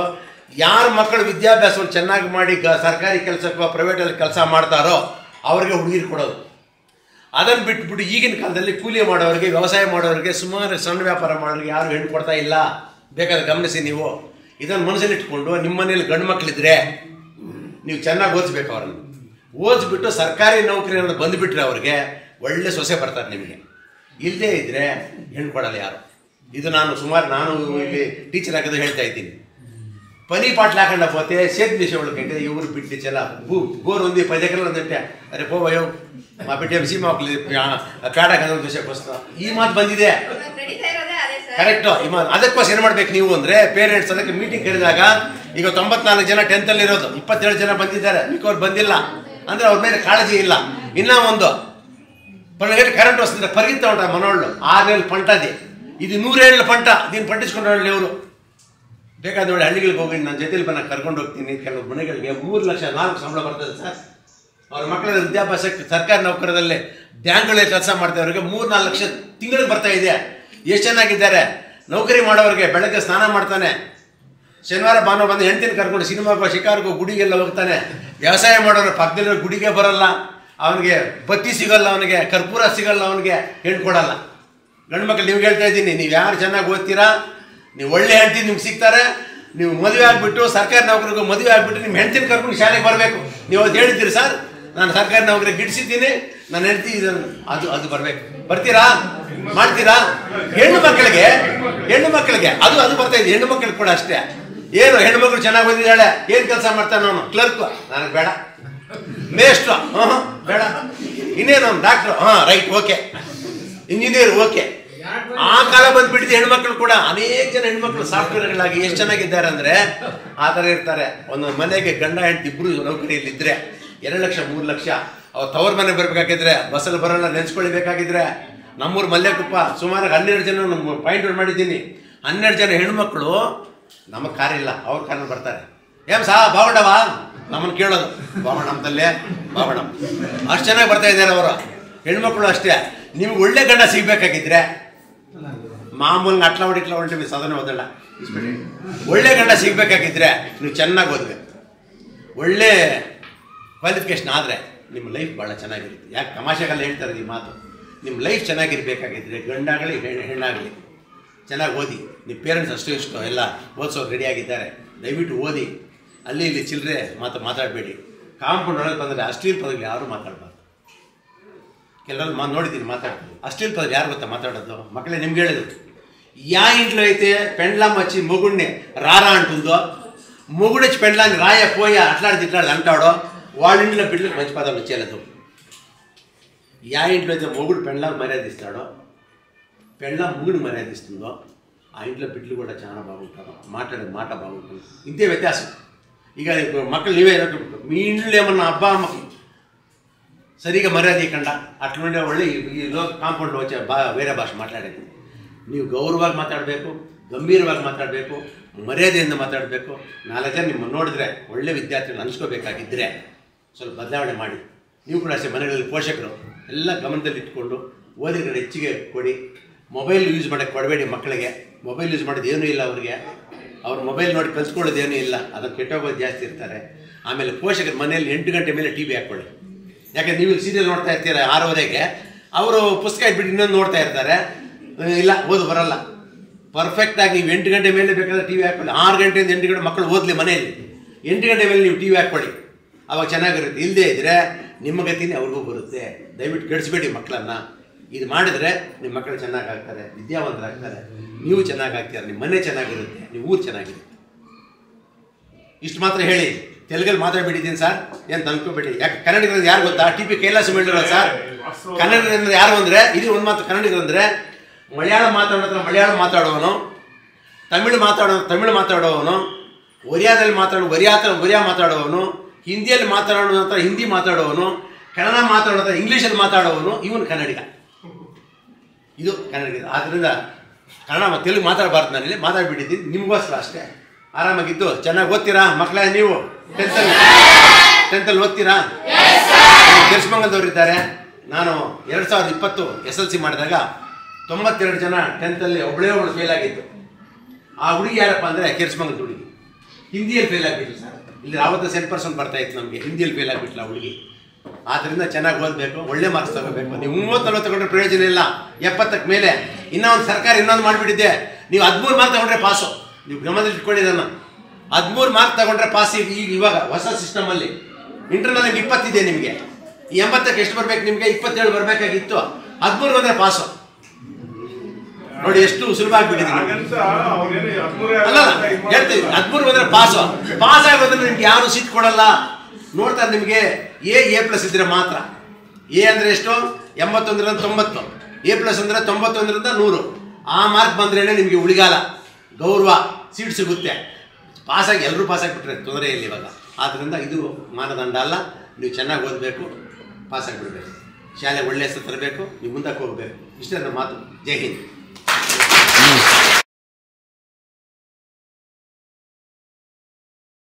Speaker 1: ಯಾರ ಮಕ್ಕಳು ವಿದ್ಯಾಭ್ಯಾಸವನ್ನು ಚೆನ್ನಾಗಿ ಮಾಡಿ ಸರ್ಕಾರಿ ಕೆಲಸಕ್ಕೋ ಪ್ರೈವೇಟಲ್ಲಿ ಕೆಲಸ ಮಾಡ್ತಾರೋ ಅವ್ರಿಗೆ ಹುಡುಗಿರು ಕೊಡೋದು. ಅದನ್ನು ಬಿಟ್ಬಿಟ್ಟು ಈಗಿನ ಕಾಲದಲ್ಲಿ ಕೂಲಿ ಮಾಡೋರಿಗೆ, ವ್ಯವಸಾಯ ಮಾಡೋರಿಗೆ, ಸುಮಾರು ಸಣ್ಣ ವ್ಯಾಪಾರ ಮಾಡೋರಿಗೆ ಯಾರು ಹೆಣ್ಣು ಕೊಡ್ತಾ ಇಲ್ಲ. ಬೇಕಾದ್ರೆ ಗಮನಿಸಿ ನೀವು. ಇದನ್ನು ಮನಸ್ಸಲ್ಲಿ ಇಟ್ಕೊಂಡು ನಿಮ್ಮ ಮನೇಲಿ ಗಂಡು ಮಕ್ಕಳಿದ್ರೆ ನೀವು ಚೆನ್ನಾಗಿ ಓದಿಸ್ಬೇಕು. ಅವರನ್ನು ಓದಿಸ್ಬಿಟ್ಟು ಸರ್ಕಾರಿ ನೌಕರಿ ಅನ್ನೋದು ಬಂದುಬಿಟ್ರೆ ಅವ್ರಿಗೆ ಒಳ್ಳೆ ಸೊಸೆ ಬರ್ತಾರೆ ನಿಮಗೆ. ಇಲ್ಲದೇ ಇದ್ದರೆ ಹೆಣ್ಣು ಕೊಡಲ್ಲ ಯಾರು. ಇದು ನಾನು ಇಲ್ಲಿ ಟೀಚರ್ ಆಗಿದ್ದು ಹೇಳ್ತಾ ಇದ್ದೀನಿ. పని పాట లేకుండా పోతే సేతు చేసేవాళ్ళకంటే ఎవరు బిడ్డించాల బోరు ఉంది 10 ఎకరాలు ఉందంటే అరే పోవయో మా బిడ్డ సీమాకు పేಡ ಕದ చూసేకి వస్తాం. ಈ ಮಾತು ಬಂದಿದೆ ಕರೆಕ್ಟು. ಈ ಮಾತು ಅದಕ್ಕೋಸ್ಕರ ಏನು ಮಾಡ್ಬೇಕು ನೀವು ಅಂದರೆ ಪೇರೆಂಟ್ಸ್ ಅದಕ್ಕೆ ಮೀಟಿಂಗ್ ಕರೆದಾಗ ಈಗ 94 ಜನ 10th ಇರೋದು, 27 ಜನ ಬಂದಿದ್ದಾರೆ, ಮಿಕ್ಕವ್ರು ಬಂದಿಲ್ಲ ಅಂದರೆ ಅವ್ರ ಮೇಲೆ ಕಾಳಜಿ ಇಲ್ಲ. ಇನ್ನೂ ಒಂದು 12 గంటలు కరెంట్ వస్తుంది పరిగెత్తా ఉంటారు మనోళ్ళు. 6 నెలలు పంటది, ఇది 100 ఏళ్ళ పంట. దీన్ని పట్టించుకునే వాళ్ళు ఎవరు? ಬೇಕಾದ ನೋಡಿ ಹಳ್ಳಿಗಳಿಗೆ ಹೋಗಿ ನನ್ನ ಜೊತೆಲಿ ಬಂದು ಕರ್ಕೊಂಡು ಹೋಗ್ತೀನಿ. ಕೆಲವು ಮನೆಗಳಿಗೆ 3 ಲಕ್ಷ 4 ಸಂಬಳ ಬರ್ತದೆ ಸರ್. ಅವ್ರ ಮಕ್ಕಳ ವಿದ್ಯಾಭ್ಯಾಸಕ್ಕೆ ಸರ್ಕಾರಿ ನೌಕರದಲ್ಲಿ ಬ್ಯಾಂಕ್ಗಳಲ್ಲಿ ಕೆಲಸ ಮಾಡ್ತಾವ್ರಿಗೆ 3-4 ಲಕ್ಷ ತಿಂಗಳಿಗೆ ಬರ್ತಾ ಇದೆ. ಎಷ್ಟು ಚೆನ್ನಾಗಿದ್ದಾರೆ. ನೌಕರಿ ಮಾಡೋರಿಗೆ ಬೆಳಗ್ಗೆ ಸ್ನಾನ ಮಾಡ್ತಾನೆ, ಶನಿವಾರ ಭಾನುವಾರ ಬಂದು ಹೆಂಡ್ತಿನ ಕರ್ಕೊಂಡು ಸಿನಿಮಾಗೋ ಶಿಕಾರಿಗೋ ಗುಡಿಗೆಲ್ಲ ಹೋಗ್ತಾನೆ. ವ್ಯವಸಾಯ ಮಾಡೋರು ಪಕ್ಕದಲ್ಲಿರೋ ಗುಡಿಗೆ ಬರಲ್ಲ, ಅವನಿಗೆ ಬತ್ತಿ ಸಿಗಲ್ಲ, ಅವನಿಗೆ ಕರ್ಪೂರ ಸಿಗಲ್ಲ, ಅವನಿಗೆ ಹೆಣ್ಣು ಕೊಡಲ್ಲ. ಗಂಡು ಮಕ್ಕಳು ನಿಮ್ಗೆ ಹೇಳ್ತಾ ಇದ್ದೀನಿ, ನೀವು ಯಾರು ಚೆನ್ನಾಗಿ ಓದ್ತೀರಾ, ನೀವು ಒಳ್ಳೆ ಹೆಂಡ್ತಿ ನಿಮ್ಗೆ ಸಿಗ್ತಾರೆ. ನೀವು ಮದುವೆ ಆಗಿಬಿಟ್ಟು ಸರ್ಕಾರಿ ನೌಕರಿಗೂ ಮದುವೆ ಆಗಿಬಿಟ್ಟು ನಿಮ್ಮ ಹೆಂಡ್ತಿನ ಕರ್ಕೊಂಡು ಶಾಲೆಗೆ ಬರಬೇಕು. ನೀವು ಅದು ಹೇಳಿದ್ದೀರಿ ಸರ್, ನಾನು ಸರ್ಕಾರಿ ನೌಕರಿಗೆ ಗಿಡಿಸಿದ್ದೀನಿ, ನನ್ನ ಹೆಂಡ್ತಿ ಅದು ಬರಬೇಕು. ಬರ್ತೀರಾ? ಮಾಡ್ತೀರಾ? ಹೆಣ್ಣು ಮಕ್ಕಳಿಗೆ ಅದು ಬರ್ತಾ ಇದೆ. ಹೆಣ್ಣು ಮಕ್ಕಳಿಗೆ ಕೂಡ ಅಷ್ಟೇ. ಏನು ಹೆಣ್ಣು ಮಕ್ಕಳು ಚೆನ್ನಾಗಿ ಓದಿದ್ದಾಳೆ, ಏನು ಕೆಲಸ ಮಾಡ್ತಾನೆ ಅವನು? ಕ್ಲರ್ಕ್. ನನಗೆ ಬೇಡ. ಮೇಸ್ಟ್ರು ಬೇಡ. ಇನ್ನೇನು doctor? Right, okay. Engineer, okay. ಆ ಕಾಲ ಬಂದ್ಬಿಟ್ಟಿದೆ. ಹೆಣ್ಮಕ್ಳು ಕೂಡ ಅನೇಕ ಜನ ಹೆಣ್ಮಕ್ಳು ಸಾಫ್ಟ್ವೇರ್ಗಳಾಗಿ ಎಷ್ಟು ಚೆನ್ನಾಗಿದ್ದಾರೆ ಅಂದರೆ ಆ ಥರ ಇರ್ತಾರೆ. ಒಂದೊಂದು ಮನೆಗೆ ಗಂಡ ಹೆಂಡತಿ ಇಬ್ಬರು ನೌಕರಿಯಲ್ಲಿದ್ದರೆ 2 ಲಕ್ಷ 3 ಲಕ್ಷ. ಅವ್ರು ತವ್ರ ಮನೆ ಬರಬೇಕಾಗಿದ್ರೆ ಬಸ್ಸಲ್ಲಿ ಬರೋಲ್ಲ, ನೆನೆಸ್ಕೊಳ್ಬೇಕಾಗಿದ್ರೆ. ನಮ್ಮೂರು ಮಲ್ಯಕುಪ್ಪ ಸುಮಾರು 12 ಜನ ನಮ್ಮ ಪಾಯಿಂಟ್ ಔಟ್ ಮಾಡಿದ್ದೀನಿ. 12 ಜನ ಹೆಣ್ಮಕ್ಳು ನಮಗೆ ಕಾರಿಲ್ಲ, ಅವ್ರ ಕಾರಲ್ಲಿ ಬರ್ತಾರೆ. ಏನ್ ಬಾವಣ್ಣವಾ ನಮ್ಮನ್ನು ಕೇಳೋದು, ಬಾವಣ್ಣ ನಮ್ಮದಲ್ಲೇ ಬಾವಣ್ಣ. ಅಷ್ಟು ಚೆನ್ನಾಗಿ ಬರ್ತಾ ಇದ್ದಾರೆ ಅವರು ಹೆಣ್ಮಕ್ಳು. ಅಷ್ಟೇ. ನಿಮ್ಗೆ ಒಳ್ಳೆ ಗಂಡ ಸಿಗಬೇಕಾಗಿದ್ರೆ ಮಾಮೂಲಿ ಅಟ್ಲ ಹೊಡಿಟ್ಲ ಸಾಧನೆ ಓದಲ್ಲ. ಒಳ್ಳೆ ಗಂಡ ಸಿಗಬೇಕಾಗಿದ್ರೆ ನೀವು ಚೆನ್ನಾಗಿ ಓದಬೇಕು. ಒಳ್ಳೆ ಕ್ವಾಲಿಫಿಕೇಷನ್ ಆದರೆ ನಿಮ್ಮ ಲೈಫ್ ಭಾಳ ಚೆನ್ನಾಗಿರುತ್ತೆ. ಯಾಕೆ ತಮಾಷೆಗೆಲ್ಲ ಹೇಳ್ತಾರೆ ಈ ಮಾತು. ನಿಮ್ಮ ಲೈಫ್ ಚೆನ್ನಾಗಿರ್ಬೇಕಾಗಿದ್ರೆ ಗಂಡಾಗಲಿ ಹೆಣ್ಣಾಗಲಿ ಚೆನ್ನಾಗಿ ಓದಿ. ನಿಮ್ಮ ಪೇರೆಂಟ್ಸ್ ಅಷ್ಟು ಇಷ್ಟು ಎಲ್ಲ ಓದಿಸೋರು ರೆಡಿಯಾಗಿದ್ದಾರೆ, ದಯವಿಟ್ಟು ಓದಿ. ಅಲ್ಲಿ ಇಲ್ಲಿ ಚಿಲ್ಲರೆ ಮಾತಾಡಬೇಡಿ. ಕಾಂಪೌಂಡ್ ಒಳಗೆ ಬಂದರೆ ಅಶ್ಲೀಲ ಪದಗಳು ಯಾರೂ ಮಾತಾಡಬಾರ್ದು. ಕೆಲವರು ನೋಡಿದ್ದೀನಿ ಮಾತಾಡ್ತಾರೆ. ಅಶ್ಲೀಲ ಪದಗಳು ಯಾರು ಗೊತ್ತಾ ಮಾತಾಡೋದು? మక్కలే నిమ్ಗೆ ಹೇಳಿದ್ರು, యా ఇంట్లో అయితే పెండ్లాం వచ్చి మొగుడిని రారా అంటుందో, మొగుడొచ్చి పెండ్లాన్ని రాయ పోయా అట్లాంటి ఇట్లాంటి అంటాడో వాళ్ళ ఇంట్లో బిడ్డలకు మంచి పదాలు వచ్చేలేదు. యా ఇంట్లో అయితే మొగుడు పెండ్లాం మర్యాద ఇస్తాడో, పెండ్లాం మొగుడు మర్యాద ఇస్తుందో ఆ ఇంట్లో బిడ్డలు కూడా చాలా బాగుంటారు, మాట్లాడే మాట బాగుంటుంది. ఇంతే వ్యత్యాసం. ఇక మక్కలు నీవే మీ ఇంట్లో ఏమన్నా అబ్బా అమ్మకి సరిగా మర్యాద ఇవ్వకుండా అట్లుండే వాళ్ళు ఈ కాంపౌండ్లో వచ్చే వేరే ಭಾಷೆ ಮಾತಾಡೋದು. ನೀವು ಗೌರವವಾಗಿ ಮಾತಾಡಬೇಕು, ಗಂಭೀರವಾಗಿ ಮಾತಾಡಬೇಕು, ಮರ್ಯಾದೆಯಿಂದ ಮಾತಾಡಬೇಕು. 4 ಜನ ನಿಮ್ಮನ್ನು ನೋಡಿದ್ರೆ ಒಳ್ಳೆ ವಿದ್ಯಾರ್ಥಿಗಳು ಅನಿಸ್ಕೋಬೇಕಾಗಿದ್ದರೆ ಸ್ವಲ್ಪ ಬದಲಾವಣೆ ಮಾಡಿ. ನೀವು ಕೂಡ ಅಷ್ಟೇ ಮನೆಗಳಲ್ಲಿ ಪೋಷಕರು ಎಲ್ಲ ಗಮನದಲ್ಲಿ ಇಟ್ಕೊಂಡು ಓದಿನ ಹೆಚ್ಚಿಗೆ ಕೊಡಿ. ಮೊಬೈಲ್ ಯೂಸ್ ಮಾಡೋಕ್ಕೆ ಕೊಡಬೇಡಿ ಮಕ್ಕಳಿಗೆ. ಮೊಬೈಲ್ ಯೂಸ್ ಮಾಡೋದು ಏನೂ ಇಲ್ಲ ಅವರಿಗೆ. ಅವ್ರು ಮೊಬೈಲ್ ನೋಡಿ ಕಲ್ತ್ಕೊಳ್ಳೋದು ಏನೂ ಇಲ್ಲ, ಅದನ್ನು ಕೆಟ್ಟೋಗೋದು ಜಾಸ್ತಿ ಇರ್ತಾರೆ. ಆಮೇಲೆ ಪೋಷಕರು ಮನೆಯಲ್ಲಿ 8 ಗಂಟೆ ಮೇಲೆ ಟಿ ವಿ ಹಾಕ್ಕೊಳ್ಳಿ. ಯಾಕೆಂದ್ರೆ ನೀವು ಸೀರಿಯಲ್ ನೋಡ್ತಾ ಇರ್ತೀರ 6ವರೆಗೆ, ಅವರು ಪುಸ್ತಕ ಇಟ್ಬಿಟ್ಟು ಇನ್ನೊಂದು ನೋಡ್ತಾ ಇರ್ತಾರೆ. ಇಲ್ಲ ಓದು ಬರಲ್ಲ. ಪರ್ಫೆಕ್ಟಾಗಿ ನೀವು 8 ಗಂಟೆ ಮೇಲೆ ಬೇಕಾದ್ರೆ ಟಿ ವಿ ಹಾಕೊಳ್ಳಿ. 6 ಗಂಟೆಯಿಂದ 8 ಗಂಟೆ ಮಕ್ಕಳು ಓದಲಿ ಮನೆಯಲ್ಲಿ. 8 ಗಂಟೆ ಮೇಲೆ ನೀವು ಟಿ ವಿ ಹಾಕ್ಕೊಳ್ಳಿ, ಅವಾಗ ಚೆನ್ನಾಗಿರುತ್ತೆ. ಇಲ್ಲದೇ ಇದ್ದರೆ ನಿಮ್ಮ ಗತಿನೇ ಅವ್ರಿಗೂ ಬರುತ್ತೆ. ದಯವಿಟ್ಟು ಕೆಡಿಸ್ಬೇಡಿ ಮಕ್ಕಳನ್ನು. ಇದು ಮಾಡಿದರೆ ನಿಮ್ಮ ಮಕ್ಕಳು ಚೆನ್ನಾಗಾಗ್ತಾರೆ, ವಿದ್ಯಾವಂತರಾಗ್ತಾರೆ, ನೀವು ಚೆನ್ನಾಗಾಗ್ತೀರ, ನಿಮ್ಮ ಮನೆ ಚೆನ್ನಾಗಿರುತ್ತೆ, ನಿಮ್ಮ ಊರು ಚೆನ್ನಾಗಿರುತ್ತೆ. ಇಷ್ಟು ಮಾತ್ರ ಹೇಳಿ, ತೆಲುಗಲ್ಲಿ ಮಾತಾಡ್ಬಿಟ್ಟಿದ್ದೀನಿ ಸರ್, ಏನು ಅನ್ಕೋಬೇಡಿ. ಯಾಕೆ ಕನ್ನಡಿಗರಿಂದ ಯಾರು ಗೊತ್ತಾ? ಟಿ ಪಿ ಕೈಲಾಸ ಹೇಳಿರೋ ಸರ್. ಕನ್ನಡಿಗರಿಂದ ಯಾರು ಅಂದರೆ, ಇದು ಒಂದು ಮಾತು ಕನ್ನಡಿಗರಂದರೆ, ಮಲಯಾಳ ಮಾತಾಡೋದ್ರ ಮಲಯಾಳ ಮಾತಾಡೋನು, ತಮಿಳು ಮಾತಾಡೋನು, ಒರಿಯಾದಲ್ಲಿ ಒರಿಯಾ ಮಾತಾಡೋನು, ಹಿಂದಿಯಲ್ಲಿ ಮಾತಾಡೋನ ಹತ್ರ ಹಿಂದಿ ಮಾತಾಡೋನು, ಕನ್ನಡ ಮಾತಾಡೋದ್ರ ಇಂಗ್ಲೀಷಲ್ಲಿ ಮಾತಾಡೋನು, ಇವನು ಕನ್ನಡಿಗ. ಇದು ಕನ್ನಡಿಗ. ಆದ್ದರಿಂದ ಕನ್ನಡ ತೆಲುಗು ಮಾತಾಡಬಾರ್ದು. ನಾನಿಲ್ಲಿ ಮಾತಾಡ್ಬಿಟ್ಟಿದ್ದೀನಿ ನಿಮಗೋಸ್ಕರ ಅಷ್ಟೇ. ಆರಾಮಾಗಿದ್ದು ಚೆನ್ನಾಗಿ ಓದ್ತೀರಾ ಮಕ್ಕಳೇ? ನೀವು ಟೆಂತಲ್ಲಿ ಓದ್ತೀರಾ? ಕೆರ್ಸ್ಮಂಗಲದವ್ರು ಇದ್ದಾರೆ. ನಾನು 2020 SLC ಮಾಡಿದಾಗ 92 ಜನ 10th ಒಬ್ಬಳೇ ಫೇಲ್ ಆಗಿತ್ತು. ಆ ಹುಡುಗಿ ಯಾರಪ್ಪ ಅಂದರೆ ಕೆರ್ಸ್ಮಂಗಲದ ಹುಡುಗಿ. ಹಿಂದಿಯಲ್ಲಿ ಫೇಲ್ ಆಗಿಬಿಟ್ಲು ಸರ್. ಇಲ್ಲಿ 50% ಬರ್ತಾ ಇತ್ತು ನಮಗೆ, ಹಿಂದಿಯಲ್ಲಿ ಫೇಲ್ ಆಗಿಬಿಟ್ಲ ಆ ಹುಡುಗಿ. ಆದ್ದರಿಂದ ಚೆನ್ನಾಗಿ ಓದಬೇಕು, ಒಳ್ಳೆ ಮಾರ್ಕ್ಸ್ ತಗೋಬೇಕು. ನೀವು 30-40 ತಗೊಂಡ್ರೆ ಪ್ರಯೋಜನ ಇಲ್ಲ. 70ಕ್ಕೆ ಮೇಲೆ ಇನ್ನೊಂದು ಸರ್ಕಾರ ಇನ್ನೊಂದು ಮಾಡಿಬಿಟ್ಟಿದೆ. ನೀವು 13 ಮಾರ್ಕ್ ತಗೊಂಡ್ರೆ ಪಾಸು. ನೀವು ಗಮನದಲ್ಲಿ ಇಟ್ಕೊಳ್ಳಿ, ನಾನು 13 ಮಾರ್ಕ್ ತಗೊಂಡ್ರೆ ಪಾಸ್. ಇವಾಗ ಹೊಸ ಸಿಸ್ಟಮಲ್ಲಿ ಇಂಟರ್ನಲ್ 20 ಇದೆ ನಿಮಗೆ. ಈ 80ಕ್ಕೆ ಎಷ್ಟು ಬರಬೇಕು ನಿಮಗೆ? 27 ಬರಬೇಕಾಗಿತ್ತು. 13 ಬಂದರೆ ಪಾಸು. ನೋಡಿ ಎಷ್ಟು ಸುಲಭ ಆಗ್ಬಿಟ್ಟಿದೆ. ಅಲ್ಲ ಹೇಳ್ತೀವಿ, 13 ಬಂದರೆ ಪಾಸು. ಪಾಸ್ ಆಗೋದ್ರೆ ನಿಮ್ಗೆ ಯಾರು ಸೀಟ್ ಕೊಡಲ್ಲ. ನೋಡ್ತಾರೆ ನಿಮಗೆ A+ ಇದ್ರೆ ಮಾತ್ರ. ಎ ಅಂದರೆ ಎಷ್ಟು? 81ರಿಂದ 90. A+ ಅಂದರೆ 91ರಿಂದ 100. ಆ ಮಾರ್ಕ್ ಬಂದ್ರೇ ನಿಮಗೆ ಉಳಿಗಾಲ, ಗೌರವ, ಸೀಟ್ ಸಿಗುತ್ತೆ. ಪಾಸಾಗಿ ಎಲ್ಲರೂ ಪಾಸಾಗಿಬಿಟ್ರೆ ತೊಂದರೆ ಇಲ್ಲ ಇವಾಗ. ಆದ್ದರಿಂದ ಇದು ಮಾನದಂಡ ಅಲ್ಲ. ನೀವು ಚೆನ್ನಾಗಿ ಓದಬೇಕು, ಪಾಸಾಗಿಬಿಡ್ಬೇಕು, ಶಾಲೆ ಒಳ್ಳೆಯ ಹೆಸರು ತರಬೇಕು, ನೀವು ಮುಂದಕ್ಕೆ ಹೋಗಬೇಕು. ಇಷ್ಟೇ ನನ್ನ ಮಾತು. ಜೈ ಹಿಂದ್.